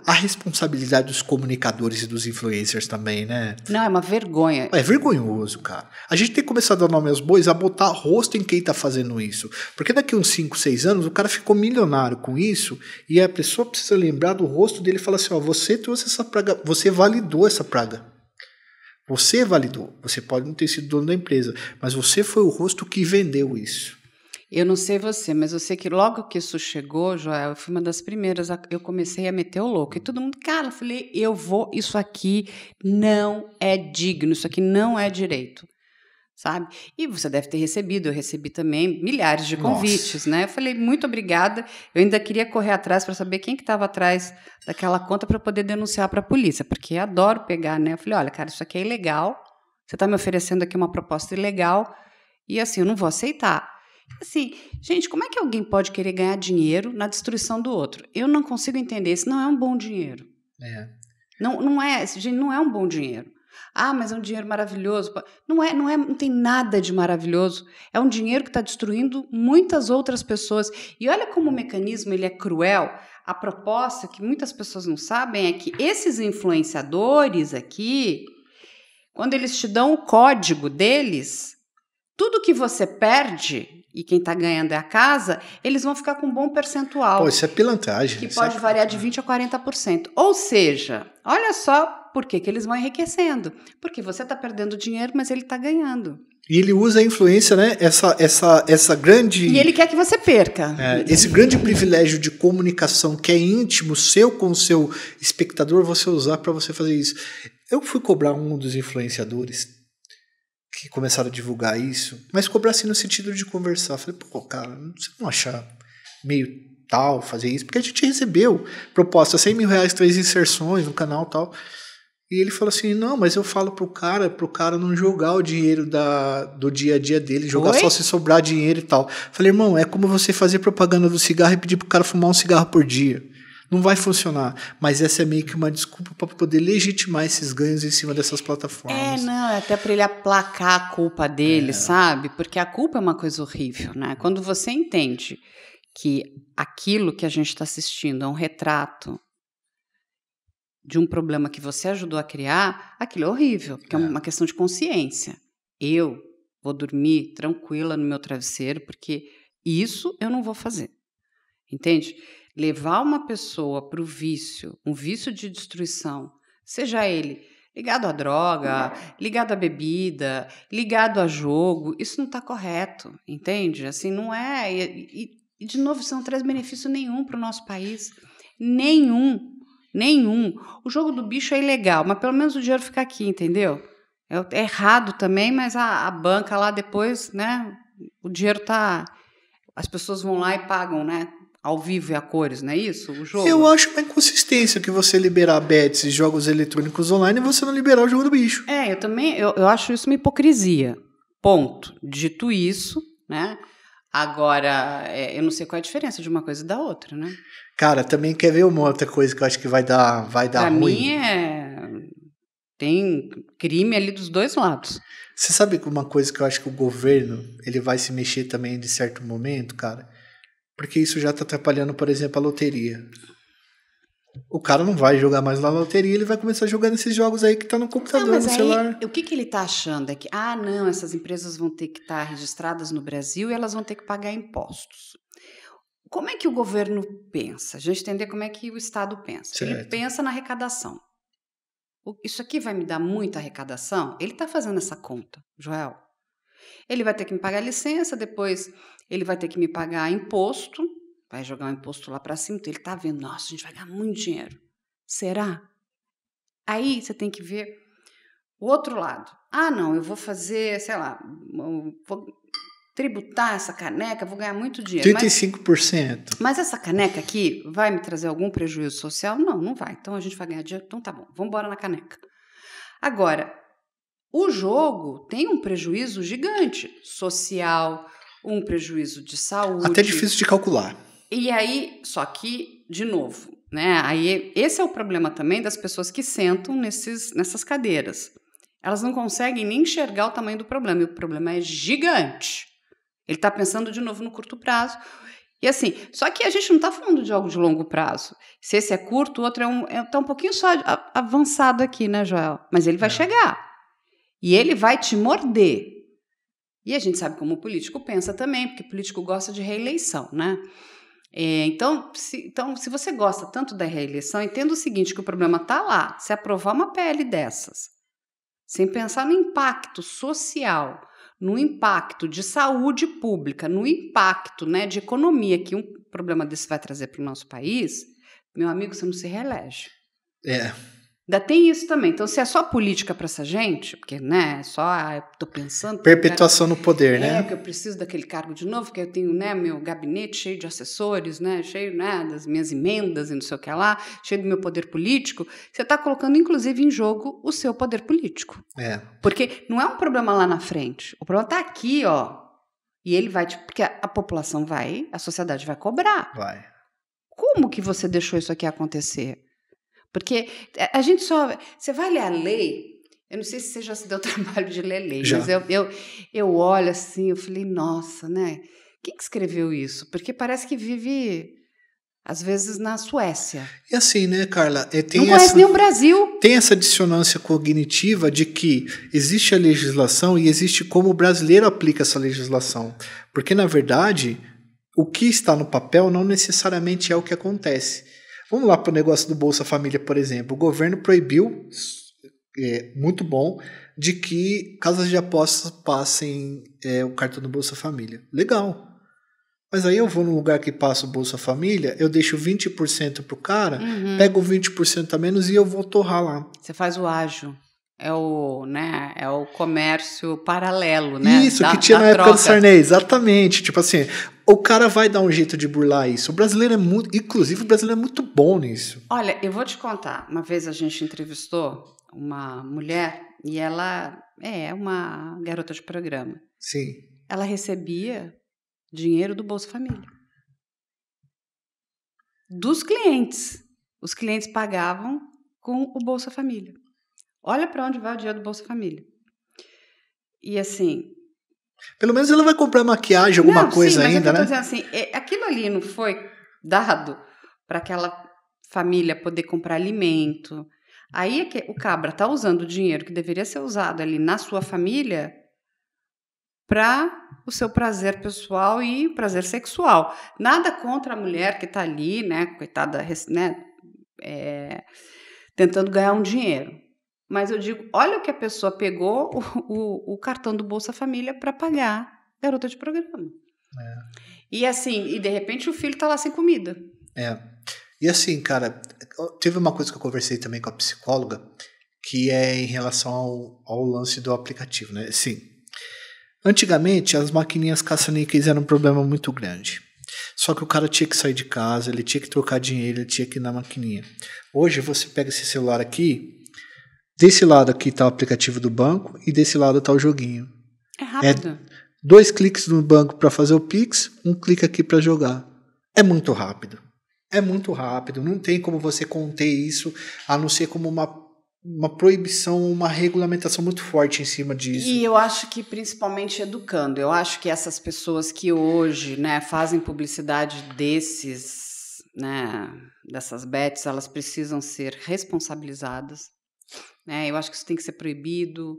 a responsabilidade dos comunicadores e dos influencers também, né? Não, é uma vergonha. É vergonhoso, cara. A gente tem que começar a dar nome aos bois, a botar rosto em quem tá fazendo isso. Porque daqui uns 5, 6 anos, o cara ficou milionário com isso e a pessoa precisa lembrar do rosto dele e falar assim, você trouxe essa praga, você validou essa praga. Você validou. Você pode não ter sido dono da empresa, mas você foi o rosto que vendeu isso. Eu não sei você, mas eu sei que logo que isso chegou, Joel, eu fui uma das primeiras, eu comecei a meter o louco. E todo mundo, cara, eu falei, isso aqui não é digno, isso aqui não é direito, sabe? E você deve ter recebido, eu recebi também milhares de convites, né? Eu falei, muito obrigada, eu ainda queria correr atrás para saber quem que estava atrás daquela conta para poder denunciar para a polícia, porque eu adoro pegar, né? Eu falei, olha, cara, isso aqui é ilegal, você está me oferecendo aqui uma proposta ilegal e assim, eu não vou aceitar. Assim, gente, como é que alguém pode querer ganhar dinheiro na destruição do outro? Eu não consigo entender. Isso não é um bom dinheiro. Não é, gente, não é um bom dinheiro. Ah, mas é um dinheiro maravilhoso. Não tem nada de maravilhoso. É um dinheiro que está destruindo muitas outras pessoas. E olha como o mecanismo ele é cruel. A proposta que muitas pessoas não sabem é que esses influenciadores aqui, quando eles te dão o código deles, tudo que você perde e quem está ganhando é a casa, eles vão ficar com um bom percentual. Isso é pilantragem. Que pode variar de 20% a 40%. Ou seja, olha só por que eles vão enriquecendo. Porque você está perdendo dinheiro, mas ele está ganhando. E ele usa a influência, né? Essa grande... E ele quer que você perca. Esse grande privilégio de comunicação que é íntimo, seu com o seu espectador, você usar para você fazer isso. Eu fui cobrar um dos influenciadores que começaram a divulgar isso, mas cobrar assim no sentido de conversar. Falei, cara, você não acha meio tal fazer isso? Porque a gente recebeu proposta, R$100 mil, 3 inserções no canal e tal. E ele falou assim, não, mas eu falo pro cara não jogar o dinheiro do dia a dia dele, jogar só se sobrar dinheiro e tal. Falei, irmão, é como você fazer propaganda do cigarro e pedir pro cara fumar um cigarro por dia. Não vai funcionar, mas essa é meio que uma desculpa para poder legitimar esses ganhos em cima dessas plataformas. Até para ele aplacar a culpa dele, sabe? Porque a culpa é uma coisa horrível, né? Quando você entende que aquilo que a gente está assistindo é um retrato de um problema que você ajudou a criar, aquilo é horrível, porque é uma questão de consciência. Eu vou dormir tranquila no meu travesseiro, porque isso eu não vou fazer, entende? levar uma pessoa para o vício, um vício de destruição, seja ele ligado à droga, ligado à bebida, ligado a jogo, isso não está correto, entende? Assim, não é. E, de novo, isso não traz benefício nenhum para o nosso país. Nenhum. O jogo do bicho é ilegal, mas pelo menos o dinheiro fica aqui, entendeu? É errado também, mas a banca lá depois, né? O dinheiro tá. As pessoas vão lá e pagam, né? Ao vivo e a cores, não é isso? O jogo. Eu acho uma inconsistência que você liberar bets e jogos eletrônicos online e você não liberar o jogo do bicho. Eu também, eu acho isso uma hipocrisia. Ponto. Dito isso, né? Agora, eu não sei qual é a diferença de uma coisa e da outra, né? Cara, também quer ver uma outra coisa que eu acho que vai dar pra ruim? Mim tem crime ali dos dois lados. Você sabe uma coisa que eu acho que o governo ele vai se mexer também de certo momento, cara? Porque isso já está atrapalhando, por exemplo, a loteria. O cara não vai jogar mais na loteria, ele vai começar a jogar nesses jogos aí que tá no computador, no celular. O que ele tá achando é que, não, essas empresas vão ter que estar registradas no Brasil e elas vão ter que pagar impostos. Como é que o governo pensa? A gente entender como é que o Estado pensa. Certo. Ele pensa na arrecadação. Isso aqui vai me dar muita arrecadação? Ele está fazendo essa conta, Joel. Ele vai ter que me pagar licença, depois ele vai ter que me pagar imposto, vai jogar o imposto lá para cima, então ele está vendo, nossa, a gente vai ganhar muito dinheiro. Será? Aí você tem que ver o outro lado. Não, eu vou fazer, sei lá, vou tributar essa caneca, vou ganhar muito dinheiro. 35%. Mas essa caneca aqui vai me trazer algum prejuízo social? Não, não vai. Então a gente vai ganhar dinheiro, então tá bom, vamos embora na caneca. Agora, o jogo tem um prejuízo gigante social, um prejuízo de saúde. Até difícil de calcular. E aí, só que, de novo, né? Aí esse é o problema também das pessoas que sentam nessas cadeiras. Elas não conseguem nem enxergar o tamanho do problema, e o problema é gigante. Ele está pensando de novo no curto prazo. E assim, só que a gente não está falando de algo de longo prazo. Se esse é curto, o outro tá um pouquinho só avançado aqui, né, Joel? Mas ele vai chegar. E ele vai te morder. E a gente sabe como o político pensa também, porque o político gosta de reeleição, né? Então, se você gosta tanto da reeleição, entenda o seguinte, que o problema está lá. Se aprovar uma PL dessas, sem pensar no impacto social, no impacto de saúde pública, no impacto, né, de economia que um problema desse vai trazer para o nosso país, meu amigo, você não se reelege. Ainda tem isso também. Então, se é só política para essa gente, porque, né, eu tô pensando... Perpetuação no poder, né? Que eu preciso daquele cargo de novo, que eu tenho, né, meu gabinete cheio de assessores, né, cheio, né, das minhas emendas e não sei o que lá, cheio do meu poder político, você está colocando, inclusive, em jogo o seu poder político. Porque não é um problema lá na frente. O problema está aqui, ó. E ele vai... Porque a população a sociedade vai cobrar. Vai. Como que você deixou isso aqui acontecer? Porque a gente você vai ler a lei, eu não sei se você já se deu o trabalho de ler lei, já. Mas eu olho assim, eu falei, nossa, né? Quem que escreveu isso? Porque parece que vive, às vezes, na Suécia. E assim, né, Carla? Não conhece nem o Brasil. Tem essa dissonância cognitiva de que existe a legislação e existe como o brasileiro aplica essa legislação. Porque, na verdade, o que está no papel não necessariamente é o que acontece. Vamos lá para o negócio do Bolsa Família, por exemplo. O governo proibiu, muito bom, de que casas de apostas passem o cartão do Bolsa Família. Legal. Mas aí eu vou num lugar que passa o Bolsa Família, eu deixo 20% pro cara, pego 20% a menos e eu vou torrar lá. Você faz o ágio. É o comércio paralelo, né? Isso, que tinha na época do Sarney, exatamente. Tipo assim, o cara vai dar um jeito de burlar isso. O brasileiro inclusive o brasileiro é muito bom nisso. Olha, eu vou te contar. Uma vez a gente entrevistou uma mulher e ela é uma garota de programa. Sim. Ela recebia dinheiro do Bolsa Família. Dos clientes. Os clientes pagavam com o Bolsa Família. Olha para onde vai o dinheiro do Bolsa Família. E assim... Pelo menos ela vai comprar maquiagem, alguma coisa ainda, né? Mas eu tô dizendo assim, aquilo ali não foi dado para aquela família poder comprar alimento. Aí é que o cabra tá usando o dinheiro que deveria ser usado ali na sua família para o seu prazer pessoal e prazer sexual. Nada contra a mulher que está ali, né, coitada, né, tentando ganhar um dinheiro. Mas eu digo, olha o que a pessoa pegou o cartão do Bolsa Família para pagar garota de programa. E assim, e de repente o filho está lá sem comida. E assim, cara, teve uma coisa que eu conversei também com a psicóloga, que é em relação ao lance do aplicativo, né? Sim. Antigamente, as maquininhas caça-níqueis eram um problema muito grande. Só que o cara tinha que sair de casa, ele tinha que trocar dinheiro, ele tinha que ir na maquininha. Hoje, você pega esse celular aqui, desse lado aqui tá o aplicativo do banco e desse lado tá o joguinho. É rápido. 2 cliques no banco para fazer o Pix, 1 clique aqui para jogar. É muito rápido. É muito rápido. Não tem como você conter isso, a não ser como uma proibição, uma regulamentação muito forte em cima disso. E eu acho que principalmente educando. Eu acho que essas pessoas que hoje, né, fazem publicidade dessas bets, elas precisam ser responsabilizadas. Né? Eu acho que isso tem que ser proibido.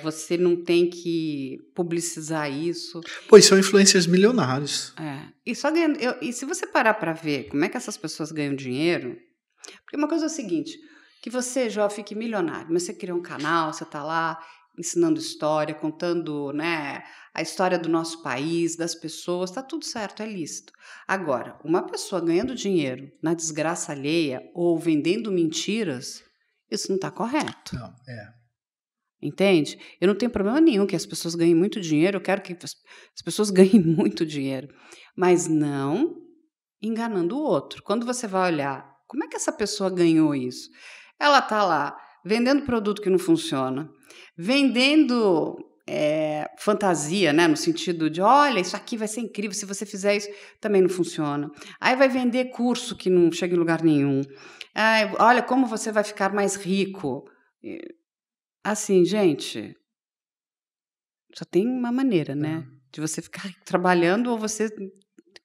Você não tem que publicizar isso. Pois são influencers milionários. E só ganhando. E se você parar para ver como é que essas pessoas ganham dinheiro, porque uma coisa é o seguinte, que você, Jó, fique milionário, mas você cria um canal, você está lá ensinando história, contando, né, a história do nosso país, das pessoas, está tudo certo, é lícito. Agora, uma pessoa ganhando dinheiro na desgraça alheia ou vendendo mentiras, isso não está correto. Não, Entende? Eu não tenho problema nenhum que as pessoas ganhem muito dinheiro, eu quero que as pessoas ganhem muito dinheiro, mas não enganando o outro. Quando você vai olhar, como é que essa pessoa ganhou isso? Ela está lá vendendo produto que não funciona, vendendo fantasia, né, no sentido de, olha, isso aqui vai ser incrível, se você fizer isso, também não funciona. Aí vai vender curso que não chega em lugar nenhum. Olha como você vai ficar mais rico. Assim, gente, só tem uma maneira, né? De você ficar trabalhando ou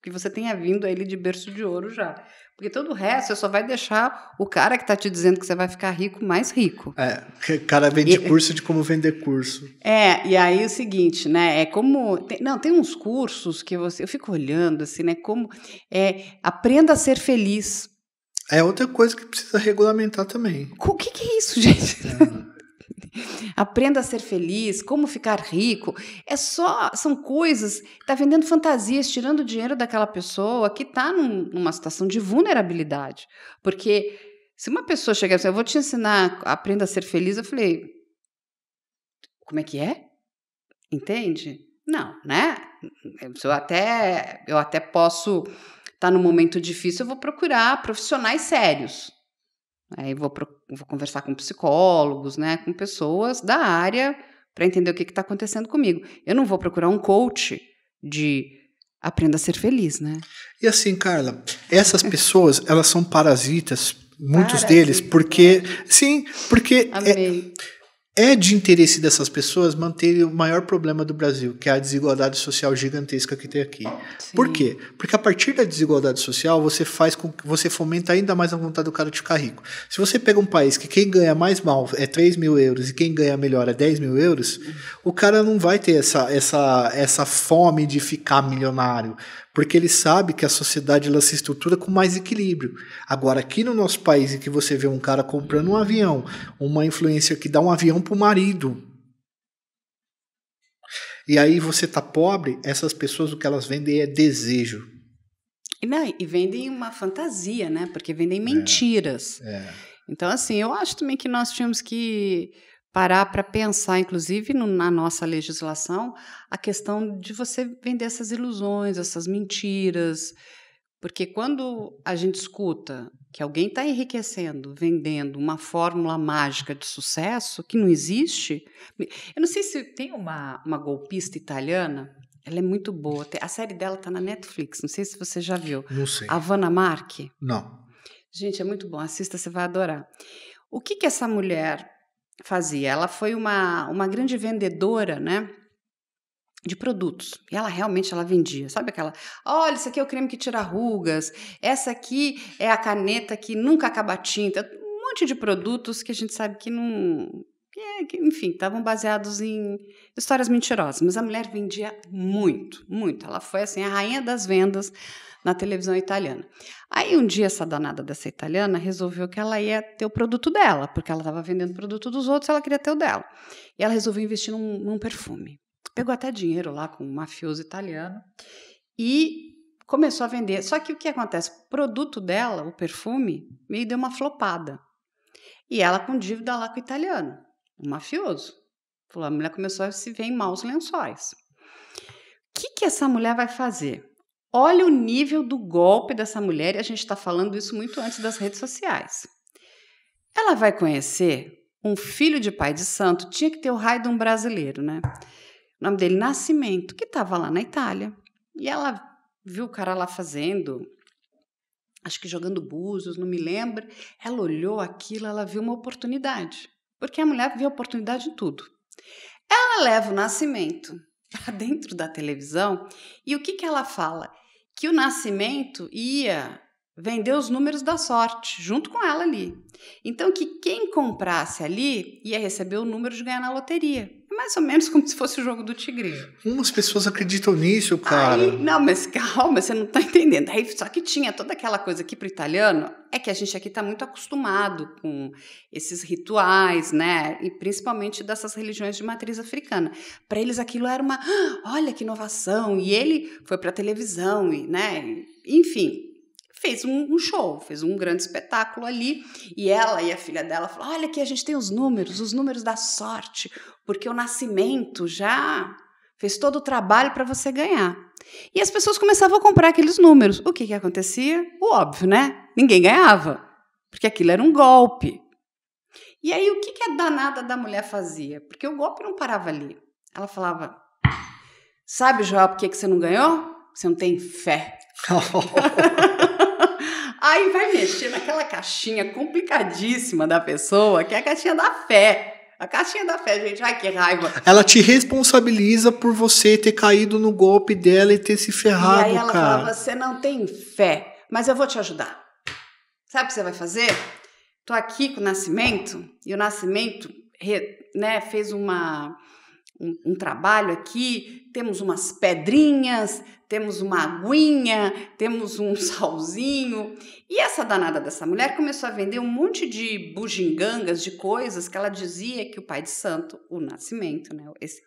que você tenha vindo aí de berço de ouro já. Porque todo o resto você só vai deixar o cara que está te dizendo que você vai ficar rico mais rico. O cara vende curso de como vender curso. E aí é o seguinte, né? Tem uns cursos que eu fico olhando assim, né? Como aprenda a ser feliz. É outra coisa que precisa regulamentar também. O que é isso, gente? Aprenda a ser feliz, como ficar rico. São coisas, está vendendo fantasias, tirando o dinheiro daquela pessoa que está numa situação de vulnerabilidade. Porque se uma pessoa chegar e dizer, eu vou te ensinar, aprenda a ser feliz, eu falei, como é que é? Entende? Não, né? Eu até posso estar num momento difícil, eu vou procurar profissionais sérios. Aí vou conversar com psicólogos, né, com pessoas da área para entender o que está acontecendo comigo. Eu não vou procurar um coach de aprenda a ser feliz, né? E assim, Carla, essas pessoas, elas são parasitas, muitos deles, porque... Sim, porque... Amei. É de interesse dessas pessoas manterem o maior problema do Brasil, que é a desigualdade social gigantesca que tem aqui. Sim. Por quê? Porque a partir da desigualdade social, você fomenta ainda mais a vontade do cara de ficar rico. Se você pega um país que quem ganha mais mal é 3 mil euros e quem ganha melhor é 10 mil euros, o cara não vai ter essa fome de ficar milionário, porque ele sabe que a sociedade ela se estrutura com mais equilíbrio. Agora, aqui no nosso país, em que você vê um cara comprando um avião, uma influencer que dá um avião pro marido, e aí você tá pobre, essas pessoas o que elas vendem é desejo. E vendem uma fantasia, né? Porque vendem mentiras. Então, assim, eu acho também que nós tínhamos que parar para pensar, inclusive na nossa legislação, a questão de você vender essas ilusões, essas mentiras. Porque quando a gente escuta que alguém está enriquecendo, vendendo uma fórmula mágica de sucesso que não existe... Eu não sei se tem uma golpista italiana, ela é muito boa. A série dela está na Netflix, não sei se você já viu. Não sei. A Vanna Marchi. Não. Gente, é muito bom, assista, você vai adorar. O que essa mulher fazia? Ela foi uma grande vendedora, né, de produtos. E ela realmente vendia. Sabe aquela, olha, isso aqui é o creme que tira rugas, essa aqui é a caneta que nunca acaba a tinta. Um monte de produtos que a gente sabe que enfim, estavam baseados em histórias mentirosas. Mas a mulher vendia muito, muito. Ela foi, assim, a rainha das vendas na televisão italiana. Aí, um dia, essa danada dessa italiana resolveu que ela ia ter o produto dela, porque ela estava vendendo o produto dos outros, ela queria ter o dela. E ela resolveu investir num perfume. Pegou até dinheiro lá com um mafioso italiano e começou a vender. Só que o que acontece? O produto dela, o perfume, meio deu uma flopada. E ela com dívida lá com o italiano, o mafioso. Falou, a mulher começou a se ver em maus lençóis. O que essa mulher vai fazer? Olha o nível do golpe dessa mulher, e a gente está falando isso muito antes das redes sociais. Ela vai conhecer um filho de pai de santo, tinha que ter o raio de um brasileiro, né? O nome dele, Nascimento, que estava lá na Itália. E ela viu o cara lá fazendo, acho que jogando búzios, não me lembro. Ela olhou aquilo, ela viu uma oportunidade. Porque a mulher vê oportunidade em tudo. Ela leva o Nascimento para dentro da televisão e o que ela fala? Que o Nascimento ia vender os números da sorte, junto com ela ali. Então, que quem comprasse ali ia receber o número de ganhar na loteria. É mais ou menos como se fosse o jogo do tigrinho. Umas pessoas acreditam nisso, cara. Aí, não, mas calma, você não está entendendo. Aí, só que tinha toda aquela coisa aqui para o italiano, é que a gente aqui está muito acostumado com esses rituais, né? E principalmente dessas religiões de matriz africana. Para eles aquilo era uma, olha que inovação. E ele foi para a televisão, e, né? Enfim, fez um show, fez um grande espetáculo ali, e ela e a filha dela falaram, olha aqui a gente tem os números da sorte, porque o Nascimento já fez todo o trabalho para você ganhar. E as pessoas começavam a comprar aqueles números. O que acontecia? O óbvio, né? Ninguém ganhava, porque aquilo era um golpe. E aí o que a danada da mulher fazia? Porque o golpe não parava ali. Ela falava, sabe, Joel, por que você não ganhou? Você não tem fé. Aí vai mexer naquela caixinha complicadíssima da pessoa, que é a caixinha da fé. A caixinha da fé, gente. Ai, que raiva. Ela te responsabiliza por você ter caído no golpe dela e ter se ferrado, cara. E aí ela fala, você não tem fé, mas eu vou te ajudar. Sabe o que você vai fazer? Tô aqui com o Nascimento, e o Nascimento, né, fez um trabalho aqui, temos umas pedrinhas, temos uma aguinha, temos um salzinho. E essa danada dessa mulher começou a vender um monte de bugigangas, de coisas que ela dizia que o pai de santo, o Nascimento, né?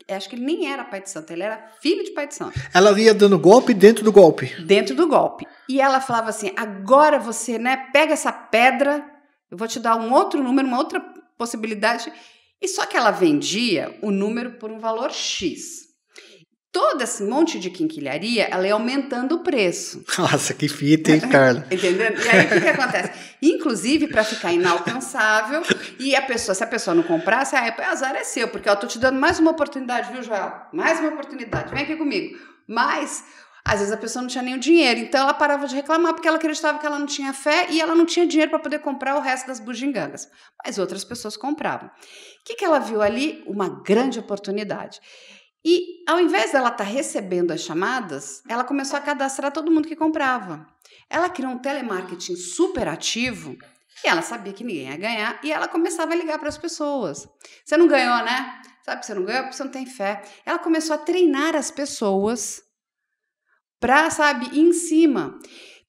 Acho que ele nem era pai de santo, ele era filho de pai de santo. Ela ia dando golpe dentro do golpe. Dentro do golpe. E ela falava assim, agora você, né, pega essa pedra, eu vou te dar um outro número, uma outra possibilidade. E só que ela vendia o número por um valor X. Todo esse monte de quinquilharia, ela ia aumentando o preço. Nossa, que fita, hein, Carla? Entendendo? E aí, o que acontece? Inclusive, para ficar inalcançável, e se a pessoa não comprasse, azar é seu, porque eu tô te dando mais uma oportunidade, viu, Joel? Mais uma oportunidade, vem aqui comigo. Mas, às vezes, a pessoa não tinha nem o dinheiro, então ela parava de reclamar, porque ela acreditava que ela não tinha fé, e ela não tinha dinheiro para poder comprar o resto das bugigangas. Mas outras pessoas compravam. O que ela viu ali? Uma grande oportunidade. E, ao invés dela estar recebendo as chamadas, ela começou a cadastrar todo mundo que comprava. Ela criou um telemarketing super ativo e ela sabia que ninguém ia ganhar e ela começava a ligar para as pessoas. Você não ganhou, né? Sabe que você não ganhou porque você não tem fé. Ela começou a treinar as pessoas para, ir em cima.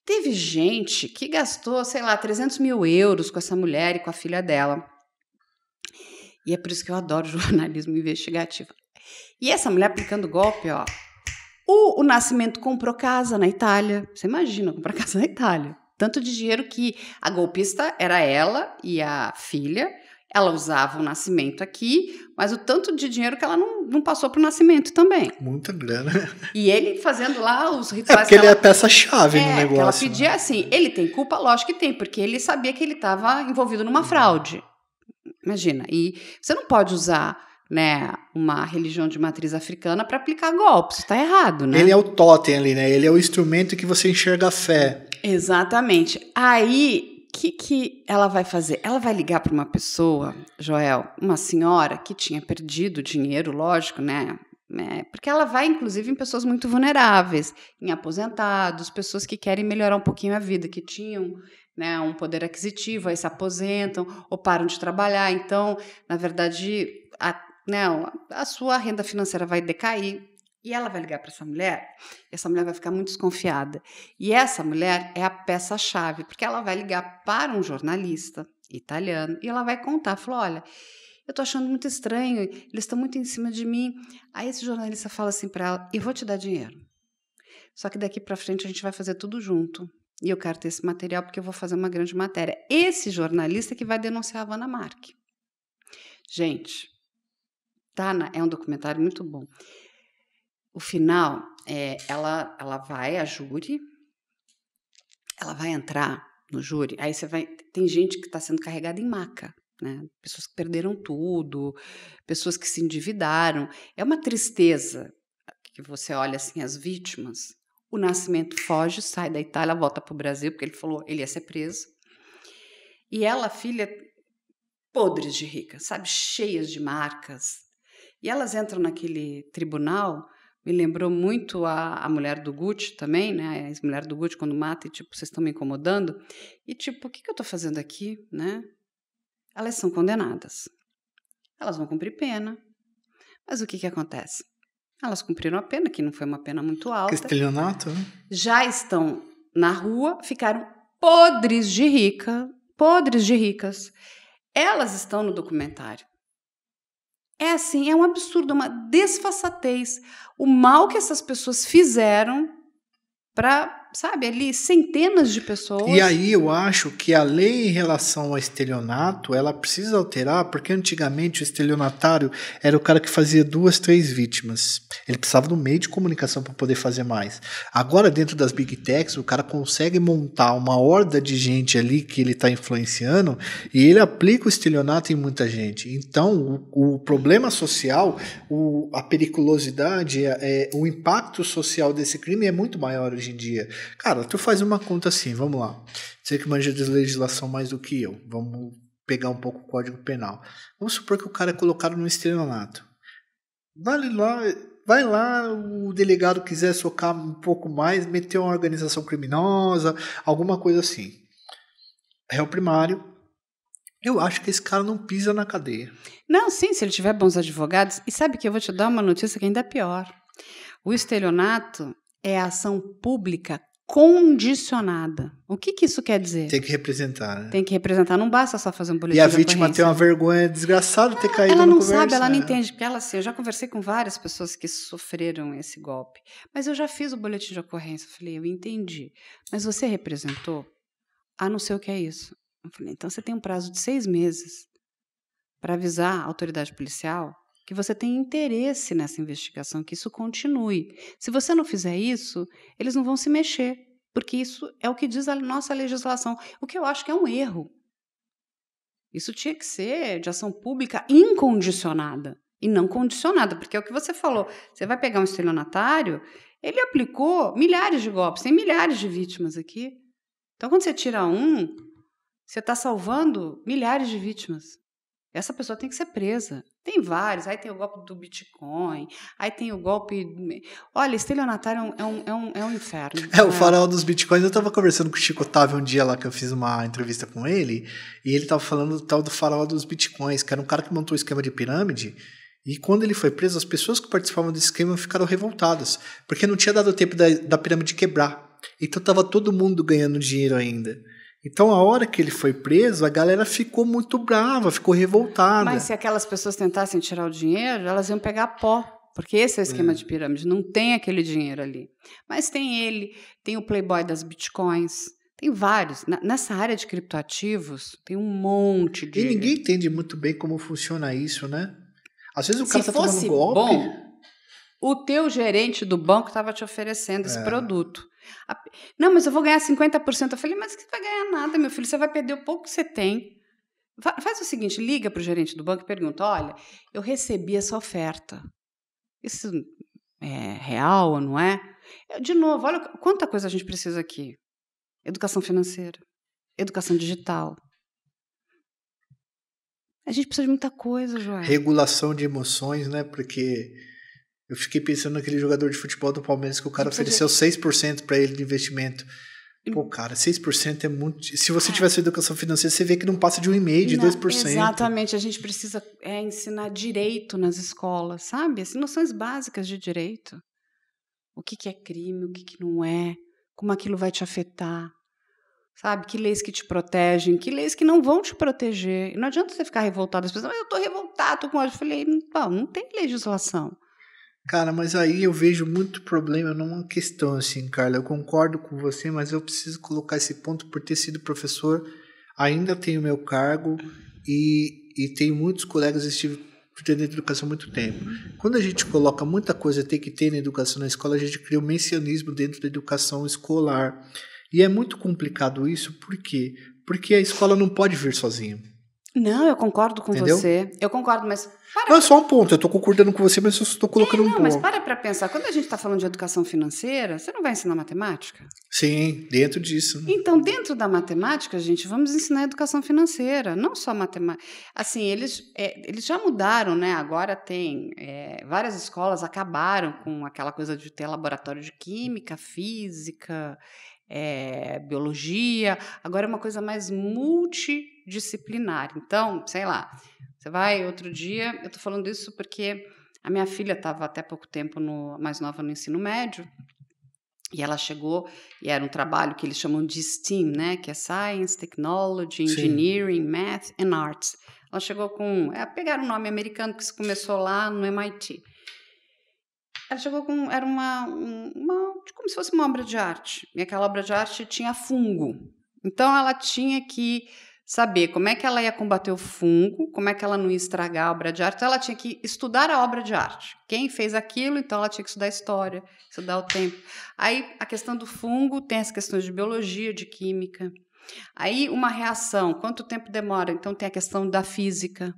Teve gente que gastou, 300 mil euros com essa mulher e com a filha dela. E é por isso que eu adoro jornalismo investigativo. E essa mulher aplicando golpe, ó. O Nascimento comprou casa na Itália. Você imagina comprar casa na Itália. Tanto de dinheiro que a golpista era ela e a filha. Ela usava o Nascimento aqui, mas o tanto de dinheiro que ela não passou pro Nascimento também. Muita grana. E ele fazendo lá os rituais. Porque ele é a peça-chave no negócio. Ela pedia assim, ele tem culpa? Lógico que tem, porque ele sabia que ele estava envolvido numa fraude. Imagina. E você não pode usar, né, uma religião de matriz africana para aplicar golpes, está errado, né? Ele é o totem ali, né? Ele é o instrumento que você enxerga a fé. Exatamente. Aí, o que ela vai fazer? Ela vai ligar para uma pessoa, Joel, uma senhora que tinha perdido dinheiro, lógico, né? Porque ela vai, inclusive, em pessoas muito vulneráveis, em aposentados, pessoas que querem melhorar um pouquinho a vida, que tinham né, um poder aquisitivo, aí se aposentam ou param de trabalhar. Então, na verdade, a sua renda financeira vai decair. E ela vai ligar para essa mulher, e essa mulher vai ficar muito desconfiada. E essa mulher é a peça-chave, porque ela vai ligar para um jornalista italiano e ela vai contar, falou, olha, eu tô achando muito estranho, eles estão muito em cima de mim. Aí esse jornalista fala assim para ela, eu vou te dar dinheiro. Só que daqui para frente a gente vai fazer tudo junto. E eu quero ter esse material porque eu vou fazer uma grande matéria. Esse jornalista que vai denunciar a Wanna Mark. Gente, Tana é um documentário muito bom. O final, ela vai a júri, ela vai entrar no júri, aí tem gente que está sendo carregada em maca, né? Pessoas que perderam tudo, pessoas que se endividaram. É uma tristeza que você olha assim as vítimas. O Nascimento foge, sai da Itália, volta para o Brasil, porque ele falou ele ia ser preso. E ela, filha, podres de rica, sabe, cheias de marcas. E elas entram naquele tribunal. Me lembrou muito a mulher do Gucci também, né? A ex-mulher do Gucci, quando mata, e tipo, vocês estão me incomodando. E tipo, o que eu estou fazendo aqui, né? Elas são condenadas. Elas vão cumprir pena. Mas o que acontece? Elas cumpriram a pena, que não foi uma pena muito alta. Estelionato, né? Já estão na rua, ficaram podres de ricas. Elas estão no documentário. É assim, é um absurdo, uma desfaçatez. O mal que essas pessoas fizeram para, sabe, ali centenas de pessoas. E aí eu acho que a lei em relação ao estelionato, ela precisa alterar, porque antigamente o estelionatário era o cara que fazia 2, 3 vítimas. Ele precisava de um meio de comunicação para poder fazer mais. Agora, dentro das Big Techs, o cara consegue montar uma horda de gente ali que ele está influenciando e ele aplica o estelionato em muita gente. Então, o problema social, a periculosidade, o impacto social desse crime é muito maior hoje em dia. Cara, tu faz uma conta assim, vamos lá. Você que manja de legislação mais do que eu. Vamos pegar um pouco o Código Penal. Vamos supor que o cara é colocado no estelionato. Vai lá, o delegado quiser socar um pouco mais, meter uma organização criminosa, alguma coisa assim. Réu primário. Eu acho que esse cara não pisa na cadeia. Não, sim, se ele tiver bons advogados. E sabe que eu vou te dar uma notícia que ainda é pior. O estelionato é a ação pública condicionada. O que isso quer dizer? Tem que representar, né? Tem que representar, não basta só fazer um boletim de ocorrência. E a vítima tem uma vergonha desgraçada de ter caído ela na não conversa. Sabe, ela não entende, porque ela, assim, eu já conversei com várias pessoas que sofreram esse golpe, mas eu já fiz o boletim de ocorrência. Eu falei, eu entendi, mas você representou? Ah, não sei o que é isso. Eu falei, então você tem um prazo de 6 meses para avisar a autoridade policial que você tem interesse nessa investigação, que isso continue. Se você não fizer isso, eles não vão se mexer, porque isso é o que diz a nossa legislação, o que eu acho que é um erro. Isso tinha que ser de ação pública incondicionada e não condicionada, porque é o que você falou, você vai pegar um estelionatário, ele aplicou milhares de golpes, tem milhares de vítimas aqui. Então, quando você tira um, você está salvando milhares de vítimas. Essa pessoa tem que ser presa. Tem vários. Aí tem o golpe do Bitcoin. Aí tem o golpe... Olha, estelionatário é um inferno. O farol dos Bitcoins. Eu estava conversando com o Chico Otávio um dia lá que eu fiz uma entrevista com ele. E ele estava falando do tal do farol dos Bitcoins, que era um cara que montou o esquema de pirâmide. E quando ele foi preso, as pessoas que participavam desse esquema ficaram revoltadas. Porque não tinha dado tempo da pirâmide quebrar. Então estava todo mundo ganhando dinheiro ainda. Então, a hora que ele foi preso, a galera ficou muito brava, ficou revoltada. Mas se aquelas pessoas tentassem tirar o dinheiro, elas iam pegar pó, porque esse é o esquema de pirâmide, não tem aquele dinheiro ali. Mas tem ele, tem o playboy das bitcoins, tem vários. Nessa área de criptoativos, tem um monte de... E ninguém entende muito bem como funciona isso, né? Às vezes o cara está tomando golpe... Bom, o teu gerente do banco estava te oferecendo esse produto. Não, mas eu vou ganhar 50%. Eu falei, mas você vai ganhar nada, meu filho. Você vai perder o pouco que você tem. Faz o seguinte, liga para o gerente do banco e pergunta, olha, eu recebi essa oferta. Isso é real ou não é? De novo, olha quanta coisa a gente precisa aqui. Educação financeira, educação digital. A gente precisa de muita coisa, Joel. Regulação de emoções, né? Porque... Eu fiquei pensando naquele jogador de futebol do Palmeiras que o cara ofereceu 6% para ele de investimento. Pô, cara, 6% é muito. Se você tivesse educação financeira, você vê que não passa de 1,5%, de 2%. Exatamente, a gente precisa ensinar direito nas escolas, sabe? As noções básicas de direito. O que é crime, o que não é, como aquilo vai te afetar, sabe? Que leis que te protegem, que leis que não vão te proteger. E não adianta você ficar revoltado. As pessoas, mas eu estou revoltado com ódio. Eu falei, não tem legislação. Cara, mas aí eu vejo muito problema numa questão assim, Carla. Eu concordo com você, mas eu preciso colocar esse ponto por ter sido professor. Ainda tenho meu cargo e tenho muitos colegas que estive tendo educação há muito tempo. Quando a gente coloca muita coisa tem que ter na educação na escola, a gente cria um mencionismo dentro da educação escolar. E é muito complicado isso, por quê? Porque a escola não pode vir sozinha. Não, eu concordo com você. Eu concordo, mas... Não, é só um ponto. Eu estou concordando com você, mas eu estou colocando um ponto. Mas para pensar. Quando a gente está falando de educação financeira, você não vai ensinar matemática? Sim, dentro disso. Então, dentro da matemática, gente, vamos ensinar educação financeira, não só matemática. Assim, eles já mudaram, né? Agora tem... várias escolas acabaram com aquela coisa de ter laboratório de química, física... biologia, agora é uma coisa mais multidisciplinar. Então, sei lá, você vai outro dia, eu estou falando isso porque a minha filha estava até pouco tempo mais nova no ensino médio, e ela chegou, e era um trabalho que eles chamam de STEAM, né, que é Science, Technology, Engineering, Math and Arts. Ela chegou com... pegaram um nome americano que se começou lá no MIT. Ela chegou com... Era como se fosse uma obra de arte. E aquela obra de arte tinha fungo. Então, ela tinha que saber como é que ela ia combater o fungo, como é que ela não ia estragar a obra de arte. Então, ela tinha que estudar a obra de arte. Quem fez aquilo, então ela tinha que estudar a história, estudar o tempo. Aí, a questão do fungo tem as questões de biologia, de química. Aí, uma reação, quanto tempo demora? Então, tem a questão da física.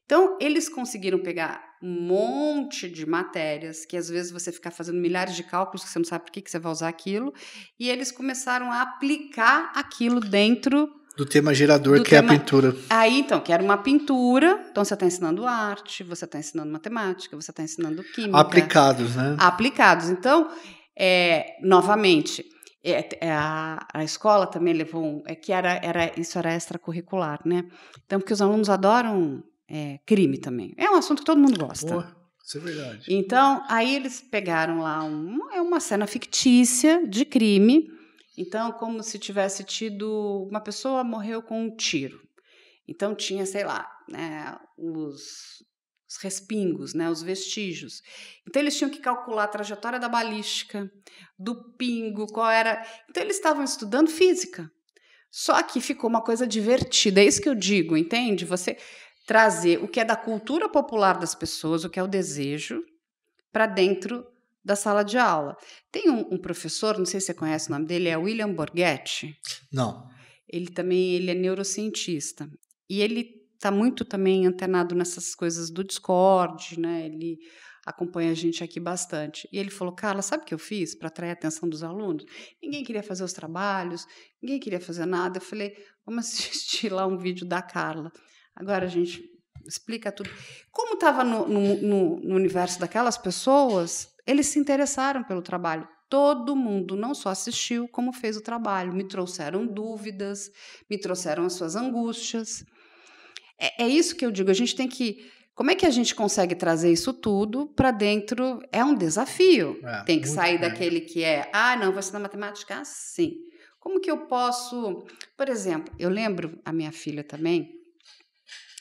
Então, eles conseguiram pegar um monte de matérias, que às vezes você fica fazendo milhares de cálculos, que você não sabe por que você vai usar aquilo, e eles começaram a aplicar aquilo dentro... do tema gerador, que é a pintura. Aí, então, que era uma pintura, então você está ensinando arte, você está ensinando matemática, você está ensinando química. Aplicados, né? Aplicados. Então, novamente... a escola também levou isso era extracurricular, né? Então, porque os alunos adoram crime também. É um assunto que todo mundo gosta. Isso é verdade. Então, aí eles pegaram lá uma cena fictícia de crime. Então, como se tivesse tido... Uma pessoa morreu com um tiro. Então, tinha, sei lá, né, os respingos, né, os vestígios. Então, eles tinham que calcular a trajetória da balística, do pingo, qual era... Então, eles estavam estudando física. Só que ficou uma coisa divertida. É isso que eu digo, entende? Você trazer o que é da cultura popular das pessoas, o que é o desejo, para dentro da sala de aula. Tem um professor, não sei se você conhece o nome dele, é William Borghetti. Não. Ele é neurocientista. E ele está muito também antenado nessas coisas do Discord, né? Ele acompanha a gente aqui bastante. E ele falou, Carla, sabe o que eu fiz para atrair a atenção dos alunos? Ninguém queria fazer os trabalhos, ninguém queria fazer nada. Eu falei, vamos assistir lá um vídeo da Carla. Agora a gente explica tudo. Como estava no universo daquelas pessoas, eles se interessaram pelo trabalho. Todo mundo não só assistiu, como fez o trabalho. Me trouxeram dúvidas, me trouxeram as suas angústias. É isso que eu digo, a gente tem que... Como é que a gente consegue trazer isso tudo para dentro? É um desafio. Tem que sair daquele que não, vou ensinar matemática assim. Como que eu posso... Por exemplo, eu lembro a minha filha também,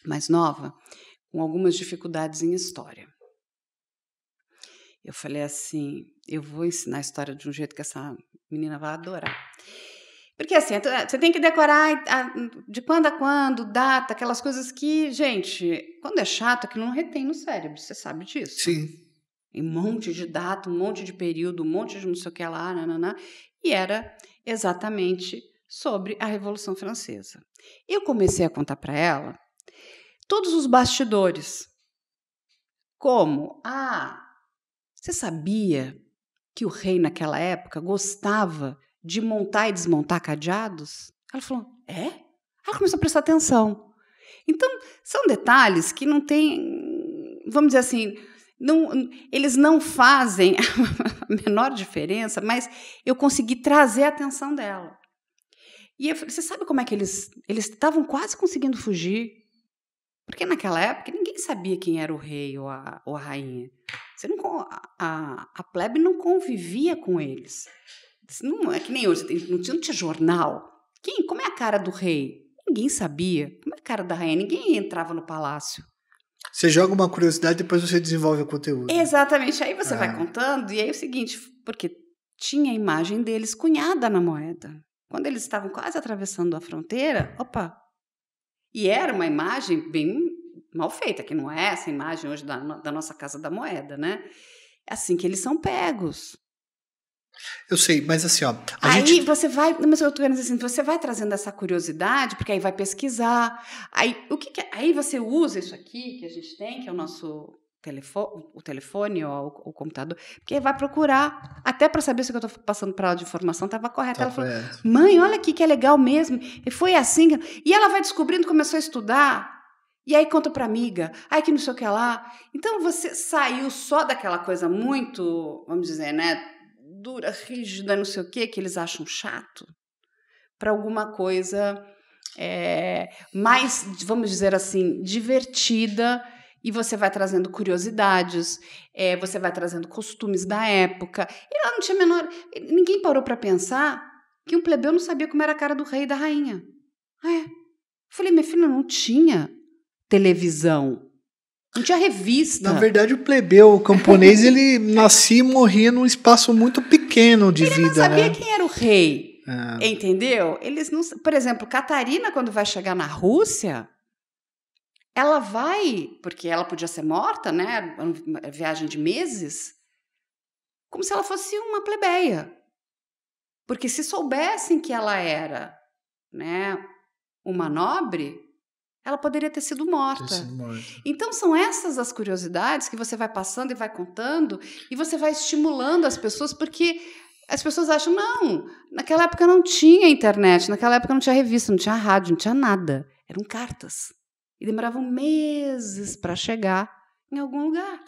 mais nova, com algumas dificuldades em história. Eu falei assim, eu vou ensinar a história de um jeito que essa menina vai adorar. Porque assim, você tem que decorar de quando a quando, data, aquelas coisas que, gente, quando é chato, aquilo não retém no cérebro, você sabe disso. Sim. E um monte de data, um monte de período, um monte de não sei o que lá, e era exatamente sobre a Revolução Francesa. Eu comecei a contar para ela todos os bastidores. Como? Você sabia que o rei naquela época gostava de montar e desmontar cadeados? Ela falou, é? Ela começou a prestar atenção. Então, são detalhes que não tem, vamos dizer assim, eles não fazem a menor diferença, mas eu consegui trazer a atenção dela. E você sabe como é que eles estavam quase conseguindo fugir? Porque naquela época ninguém sabia quem era o rei ou a rainha. A plebe não convivia com eles. Não é que nem hoje, não tinha jornal. Como é a cara do rei? Ninguém sabia. Como é a cara da rainha? Ninguém entrava no palácio. Você joga uma curiosidade e depois você desenvolve o conteúdo. Exatamente. Aí você vai contando, e aí é o seguinte, porque tinha a imagem deles cunhada na moeda. Quando eles estavam quase atravessando a fronteira, opa! E era uma imagem bem mal feita, que não é essa imagem hoje da nossa Casa da Moeda, né? É assim que eles são pegos. Eu sei, mas assim, ó... Aí você vai... Mas eu tô querendo dizer assim, você vai trazendo essa curiosidade, porque aí vai pesquisar. Aí, aí você usa isso aqui que a gente tem, que é o nosso telefone ou o computador, porque aí vai procurar, até para saber se o que eu estou passando para ela de informação estava correto. Ela falou, mãe, olha aqui que é legal mesmo. E foi assim. E ela vai descobrindo, começou a estudar, e aí conta para amiga, aí que não sei o que lá. Então você saiu só daquela coisa muito, vamos dizer, né, dura, rígida, não sei o que eles acham chato, para alguma coisa mais, vamos dizer assim, divertida. E você vai trazendo curiosidades, você vai trazendo costumes da época. E ela não tinha menor... Ninguém parou para pensar que um plebeu não sabia como era a cara do rei e da rainha. Falei, minha filha, não tinha televisão, não tinha revista. Na verdade, o plebeu, o camponês, ele nascia e morria num espaço muito pequeno de vida, né? Ele não sabia quem era o rei, entendeu? Eles não... Por exemplo, Catarina, quando vai chegar na Rússia... Ela vai, porque ela podia ser morta, né? Uma viagem de meses, como se ela fosse uma plebeia. Porque se soubessem que ela era, né, uma nobre, ela poderia ter sido morta. Então, são essas as curiosidades que você vai passando e vai contando, e você vai estimulando as pessoas, porque as pessoas acham, não, naquela época não tinha internet, naquela época não tinha revista, não tinha rádio, não tinha nada. Eram cartas. E demoravam meses para chegar em algum lugar.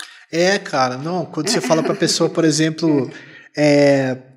Cara, não. Quando você fala para a pessoa, por exemplo,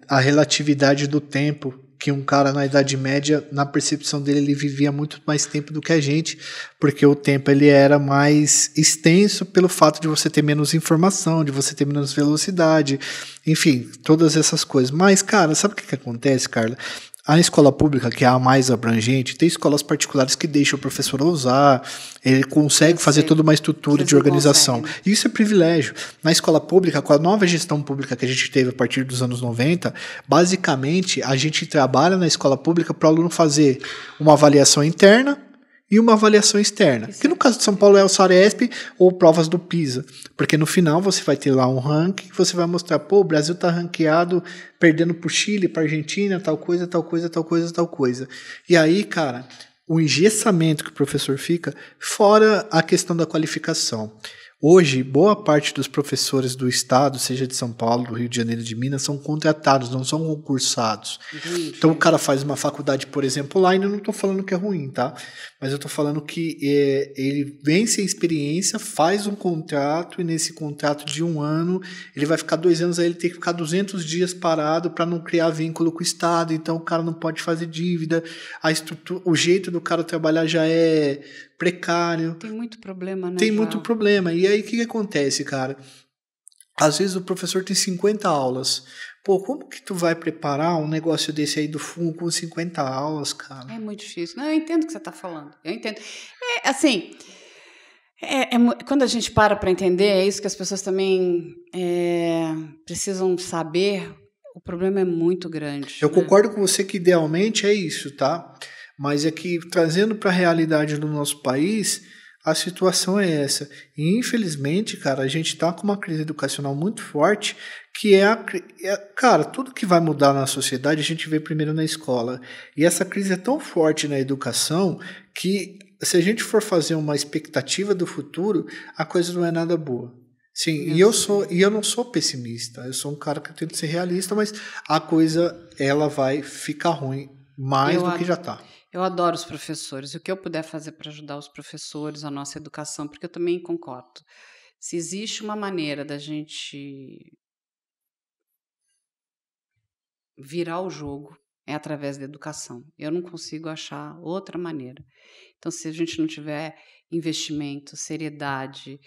a relatividade do tempo, que um cara na Idade Média, na percepção dele, ele vivia muito mais tempo do que a gente, porque o tempo ele era mais extenso pelo fato de você ter menos informação, de você ter menos velocidade, enfim, todas essas coisas. Mas, cara, sabe o que acontece, Carla? A escola pública, que é a mais abrangente, tem escolas particulares que deixam o professor usar, ele consegue fazer toda uma estrutura de organização. Isso é privilégio. Na escola pública, com a nova gestão pública que a gente teve a partir dos anos 90, basicamente, a gente trabalha na escola pública para o aluno fazer uma avaliação interna e uma avaliação externa, que no caso de São Paulo é o Saresp ou provas do PISA, porque no final você vai ter lá um ranking, você vai mostrar, o Brasil está ranqueado perdendo para o Chile, para a Argentina, tal coisa, tal coisa, tal coisa, tal coisa. E aí, cara, o engessamento que o professor fica, fora a questão da qualificação. Hoje, boa parte dos professores do estado, seja de São Paulo, do Rio de Janeiro, de Minas, são contratados, não são concursados. Então o cara faz uma faculdade, por exemplo, lá, e eu não estou falando que é ruim, tá? Mas eu estou falando que ele vem sem experiência, faz um contrato, e nesse contrato de 1 ano, ele vai ficar 2 anos, aí ele tem que ficar 200 dias parado para não criar vínculo com o estado, então o cara não pode fazer dívida, a estrutura, o jeito do cara trabalhar já é precário. Tem muito problema, né? Tem muito problema. E aí o que acontece, cara? Às vezes o professor tem 50 aulas. Como que tu vai preparar um negócio desse aí do fundo com 50 aulas, cara? É muito difícil. Não, eu entendo o que você está falando. Eu entendo. Assim, quando a gente para entender, é isso que as pessoas também precisam saber. O problema é muito grande. Eu concordo com você que idealmente é isso, tá? Mas é que, trazendo para a realidade do nosso país, a situação é essa. E, infelizmente, cara, a gente está com uma crise educacional muito forte, que cara, tudo que vai mudar na sociedade a gente vê primeiro na escola. E essa crise é tão forte na educação que, se a gente for fazer uma expectativa do futuro, a coisa não é nada boa. Sim, e eu não sou pessimista. Eu sou um cara que tenta ser realista, mas a coisa ela vai ficar ruim mais do que já está. Eu adoro os professores. O que eu puder fazer para ajudar os professores, a nossa educação, porque eu também concordo. Se existe uma maneira da gente virar o jogo, é através da educação. Eu não consigo achar outra maneira. Então, se a gente não tiver investimento, seriedade,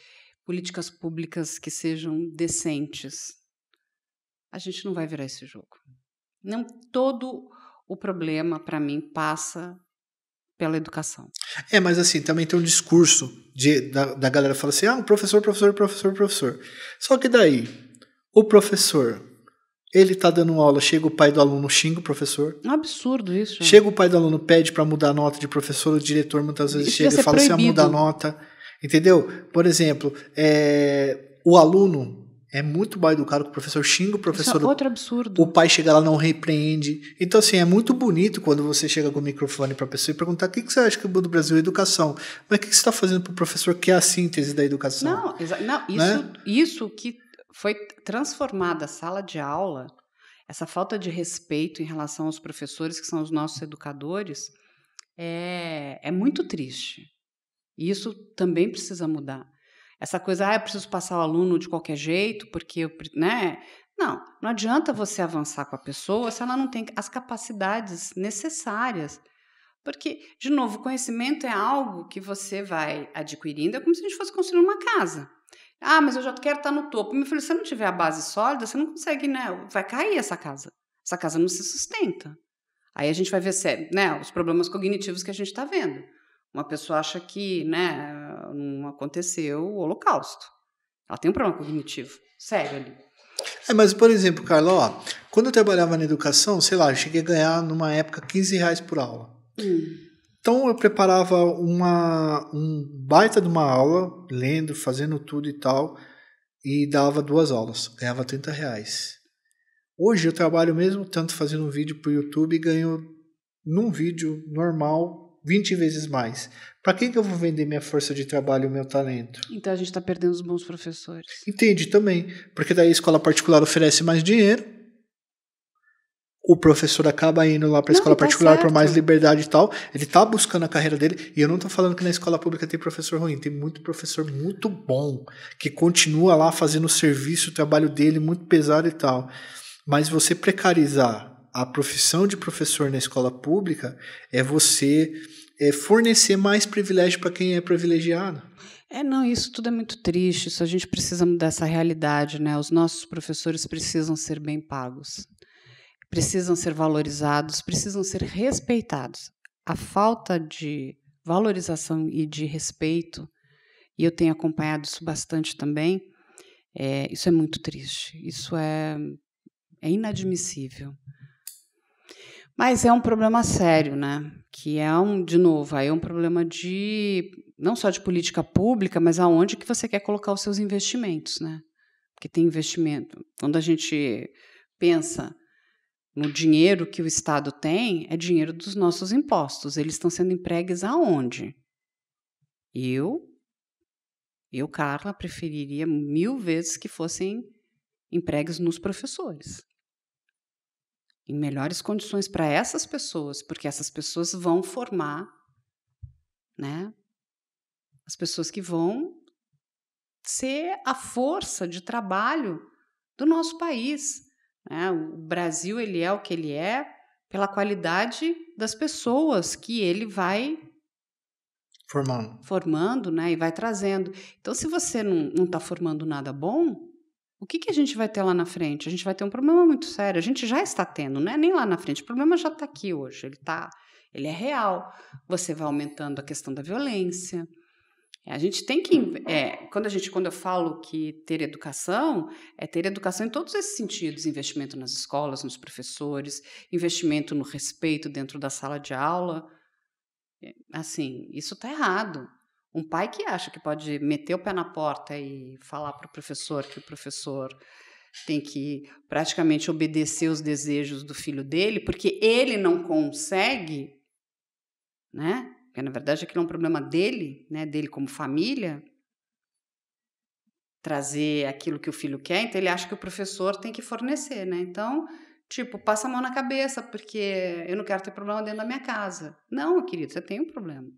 políticas públicas que sejam decentes, a gente não vai virar esse jogo. Não todo o problema, para mim, passa pela educação. Mas assim, também tem um discurso da galera que fala assim, professor. Só que daí, o professor, ele tá dando aula, chega o pai do aluno, xinga o professor. É um absurdo isso. Chega o pai do aluno, pede para mudar a nota de professor, o diretor muitas vezes Isso chega e fala assim, muda a nota. Entendeu? Por exemplo, o aluno é muito mal educado com o professor, xinga o professor. Isso é outro absurdo. O pai chega lá, não repreende. Então, assim, é muito bonito quando você chega com o microfone para a pessoa e perguntar o que você acha que muda o Brasil é educação. Mas o que você está fazendo para o professor, que é a síntese da educação? Isso que foi transformada a sala de aula, essa falta de respeito em relação aos professores, que são os nossos educadores, é muito triste. E isso também precisa mudar. Essa coisa, eu preciso passar o aluno de qualquer jeito, porque, né? Não adianta você avançar com a pessoa se ela não tem as capacidades necessárias. Porque, de novo, o conhecimento é algo que você vai adquirindo, é como se a gente fosse construir uma casa. Mas eu já quero estar no topo. Meu filho, se você não tiver a base sólida, você não consegue, né? Vai cair essa casa. Essa casa não se sustenta. Aí a gente vai ver, né, os problemas cognitivos que a gente está vendo. Uma pessoa acha que, né, não aconteceu o Holocausto. Ela tem um problema cognitivo sério ali. Mas, por exemplo, Carla, quando eu trabalhava na educação, sei lá, eu cheguei a ganhar, numa época, R$15 por aula. Então, eu preparava um baita de uma aula, lendo, fazendo tudo e tal, e dava 2 aulas, ganhava R$30. Hoje eu trabalho mesmo tanto fazendo um vídeo para o YouTube e ganho, num vídeo normal, 20 vezes mais. Para quem que eu vou vender minha força de trabalho e o meu talento? Então a gente está perdendo os bons professores. Entendi também. Porque daí a escola particular oferece mais dinheiro, o professor acaba indo lá para a escola particular por mais liberdade e tal, ele está buscando a carreira dele, e eu não estou falando que na escola pública tem professor ruim, tem muito professor muito bom, que continua lá fazendo o serviço, o trabalho dele muito pesado e tal. Mas você precarizar a profissão de professor na escola pública é você fornecer mais privilégio para quem é privilegiado. Isso tudo é muito triste, isso a gente precisa mudar essa realidade, né? Os nossos professores precisam ser bem pagos, precisam ser valorizados, precisam ser respeitados. A falta de valorização e de respeito, e eu tenho acompanhado isso bastante também, isso é muito triste, isso é inadmissível. Mas é um problema sério, né? Que de novo, aí é um problema não só de política pública, mas aonde que você quer colocar os seus investimentos, né? Porque tem investimento. Quando a gente pensa no dinheiro que o Estado tem, é dinheiro dos nossos impostos. Eles estão sendo empregues aonde? Eu, Carla, preferiria 1000 vezes que fossem empregues nos professores. Em melhores condições para essas pessoas, porque essas pessoas vão formar, né, as pessoas que vão ser a força de trabalho do nosso país. Né? O Brasil ele é o que ele é pela qualidade das pessoas que ele vai formando, né, e vai trazendo. Então, se você não está formando nada bom, o que a gente vai ter lá na frente? A gente vai ter um problema muito sério. A gente já está tendo, não é nem lá na frente. O problema já está aqui hoje. Ele é real. Você vai aumentando a questão da violência. A gente tem que... quando eu falo que ter educação, é ter educação em todos esses sentidos. Investimento nas escolas, nos professores, investimento no respeito dentro da sala de aula. Assim, isso está errado. Um pai que acha que pode meter o pé na porta e falar para o professor que o professor tem que praticamente obedecer os desejos do filho dele, porque ele não consegue, né? Porque, na verdade, aquilo é um problema dele, né? Dele como família, trazer aquilo que o filho quer, então ele acha que o professor tem que fornecer, né? Então, passa a mão na cabeça, porque eu não quero ter problema dentro da minha casa. Não, querido, você tem um problema.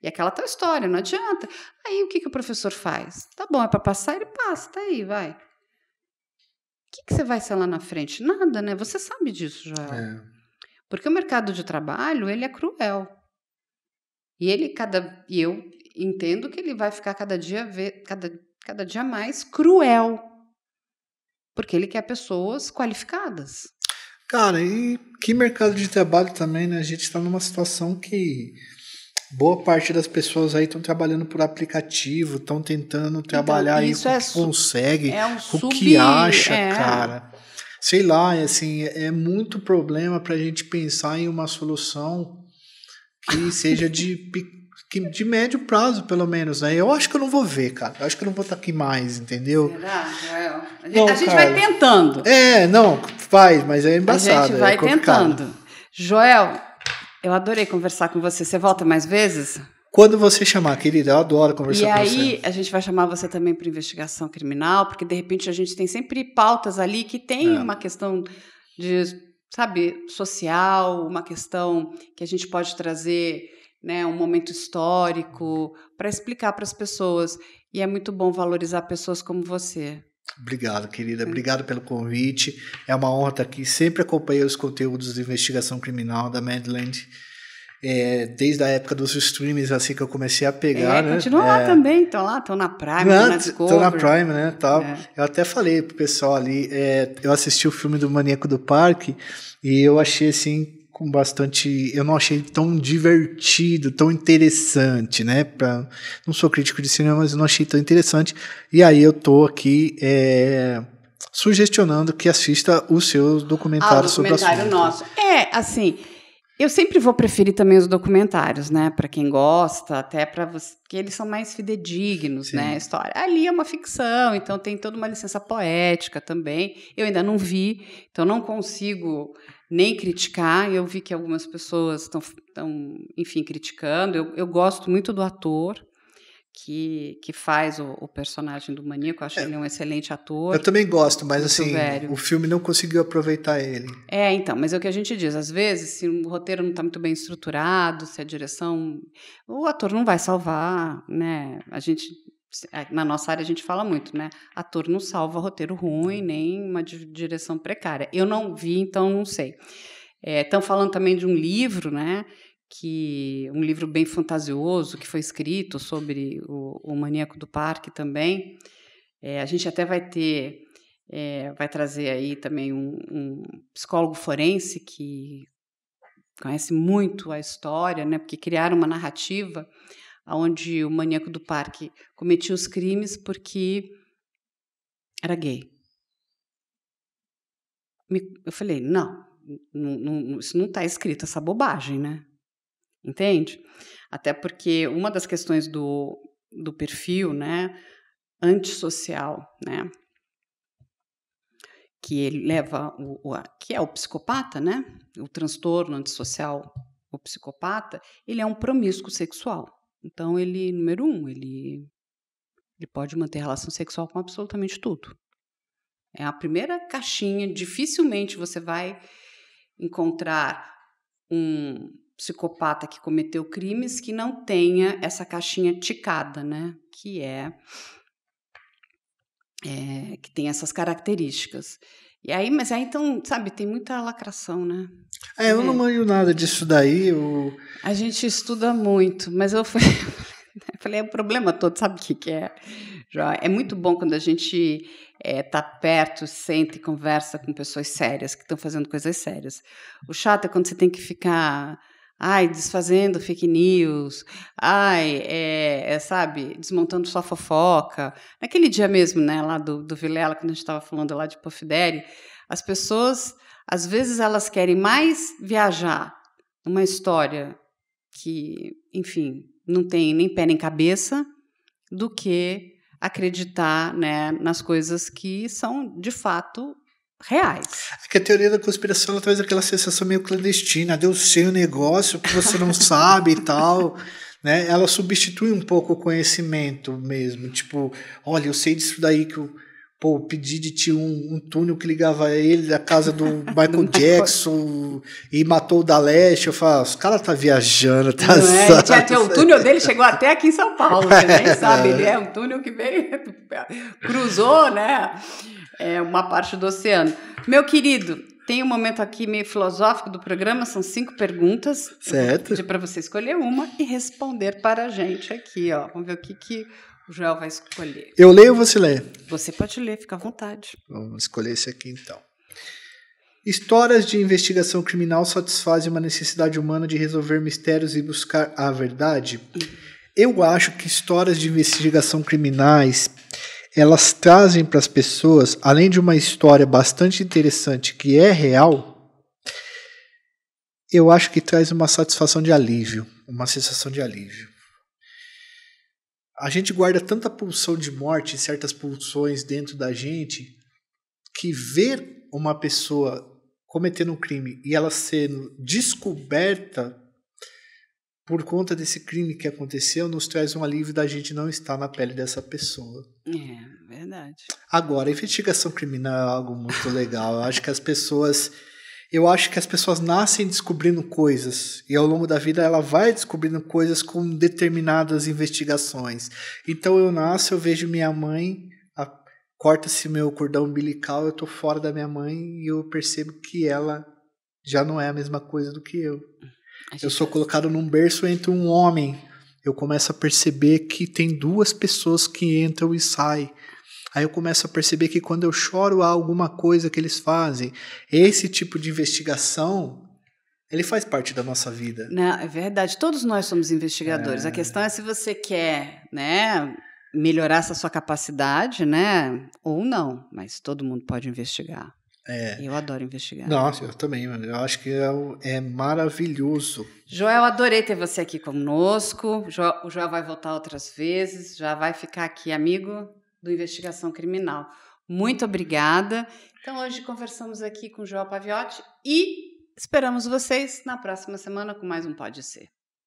E aquela tal história, não adianta. Aí o que o professor faz? Tá bom, é para passar, ele passa, tá aí, vai. O que você vai ser lá na frente? Nada, né? Você sabe disso, Joel. Porque o mercado de trabalho, ele é cruel. E eu entendo que ele vai ficar cada dia mais cruel. Porque ele quer pessoas qualificadas. Cara, e que mercado de trabalho também, né? A gente está numa situação que boa parte das pessoas aí estão trabalhando por aplicativo, estão tentando trabalhar aí com o que consegue, com o que acha, cara. Sei lá, assim, é muito problema para a gente pensar em uma solução que seja de médio prazo, pelo menos, né? Eu acho que eu não vou ver, cara. Eu acho que eu não vou estar aqui mais, entendeu? Será, Joel? A gente vai tentando. Não, faz, mas é embaçado. A gente vai tentando. Joel, eu adorei conversar com você. Você volta mais vezes? Quando você chamar, querida, eu adoro conversar com você. E aí, a gente vai chamar você também para investigação criminal, porque, de repente, a gente tem sempre pautas ali que tem uma questão de, sabe, social, uma questão que a gente pode trazer, né, um momento histórico para explicar para as pessoas. E é muito bom valorizar pessoas como você. Obrigado, querida. Obrigado pelo convite. É uma honra estar aqui. Sempre acompanhei os conteúdos de investigação criminal da Madland. Desde a época dos streams, assim, que eu comecei a pegar, né? Continua lá também, estão na Prime, na Discovery. Estão na Prime, né? Tal. Eu até falei pro pessoal ali, eu assisti o filme do Maníaco do Parque e eu achei, assim, com bastante... Eu não achei tão divertido, tão interessante, né? Não sou crítico de cinema, mas eu não achei tão interessante. E aí eu tô aqui sugestionando que assista os seus documentários sobre o assunto. Documentário nosso. Assim... Eu sempre vou preferir também os documentários, né? Para quem gosta, até para você, porque eles são mais fidedignos, né? A história. Ali é uma ficção, então tem toda uma licença poética também. Eu ainda não vi, então não consigo nem criticar. Eu vi que algumas pessoas estão enfim, criticando. Eu gosto muito do ator que faz o personagem do maníaco. Eu acho que ele é um excelente ator. Eu também gosto, mas assim, o filme não conseguiu aproveitar ele. Então, mas é o que a gente diz, às vezes, se o roteiro não está muito bem estruturado, se a direção... O ator não vai salvar, né? Na nossa área a gente fala muito, né? Ator não salva roteiro ruim, nem uma direção precária. Eu não vi, então não sei. Estão falando também de um livro, né? Um livro bem fantasioso que foi escrito sobre o Maníaco do Parque também. A gente até vai trazer aí também um psicólogo forense que conhece muito a história, né? Porque criaram uma narrativa onde o Maníaco do Parque cometia os crimes porque era gay. Eu falei, não, isso não está escrito, essa bobagem, né? Entende? Até porque uma das questões do perfil, né, antissocial, né, que ele leva, que é o psicopata, né, o transtorno antissocial, o psicopata, ele é um promíscuo sexual. Então, número 1, ele pode manter relação sexual com absolutamente tudo. É a primeira caixinha, dificilmente você vai encontrar um psicopata que cometeu crimes que não tenha essa caixinha ticada, né? Que que tem essas características. Mas aí então, sabe, tem muita lacração, né? Eu não manjo nada disso daí. A gente estuda muito, mas eu falei, o problema todo, sabe o que é? É muito bom quando a gente tá perto, senta e conversa com pessoas sérias, que estão fazendo coisas sérias. O chato é quando você tem que ficar... desfazendo fake news, sabe, desmontando sua fofoca. Naquele dia mesmo, né, lá do Vilela, quando a gente estava falando lá de Pofideri, as pessoas, às vezes, elas querem mais viajar numa história que, enfim, não tem nem pé nem cabeça, do que acreditar, né, nas coisas que são, de fato, reais. É que a teoria da conspiração ela traz aquela sensação meio clandestina, deu seu negócio que você não sabe e tal, né? Ela substitui um pouco o conhecimento mesmo, tipo, olha, eu sei disso daí que Pô, o Diddy tinha um túnel que ligava ele da casa do Michael Jackson e matou o da Leste. Eu falo, os caras tá viajando, tá? O túnel dele chegou até aqui em São Paulo, você nem sabe. Ele é um túnel que veio, cruzou, né? Uma parte do oceano. Meu querido, tem um momento aqui meio filosófico do programa, são 5 perguntas. Certo. Eu vou pedir para você escolher uma e responder para a gente aqui, ó. Vamos ver o que o Joel vai escolher. Eu leio ou você lê? Você pode ler, fica à vontade. Vamos escolher esse aqui, então. Histórias de investigação criminal satisfazem uma necessidade humana de resolver mistérios e buscar a verdade? Eu acho que histórias de investigação criminais, elas trazem para as pessoas, além de uma história bastante interessante que é real, eu acho que traz uma satisfação de alívio, uma sensação de alívio. A gente guarda tanta pulsão de morte, certas pulsões dentro da gente, que ver uma pessoa cometendo um crime e ela sendo descoberta por conta desse crime que aconteceu, nos traz um alívio da gente não estar na pele dessa pessoa. É, verdade. Agora, a investigação criminal é algo muito legal. Eu acho que as pessoas nascem descobrindo coisas e ao longo da vida ela vai descobrindo coisas com determinadas investigações. Então eu vejo minha mãe, corta-se meu cordão umbilical, eu tô fora da minha mãe e eu percebo que ela já não é a mesma coisa do que eu. Eu sou colocado num berço entre um homem. Eu começo a perceber que tem 2 pessoas que entram e saem. Aí eu começo a perceber que quando eu choro há alguma coisa que eles fazem. Esse tipo de investigação, ele faz parte da nossa vida. Não, é verdade. Todos nós somos investigadores. A questão é se você quer, né, melhorar essa sua capacidade, né, ou não. Mas todo mundo pode investigar. Eu adoro investigar. Nossa, eu também. Eu acho que é maravilhoso. Joel, adorei ter você aqui conosco. O Joel vai voltar outras vezes. Já vai ficar aqui amigo do Investigação Criminal. Muito obrigada. Então, hoje conversamos aqui com o Joel Paviotti e esperamos vocês na próxima semana com mais um Pode Ser.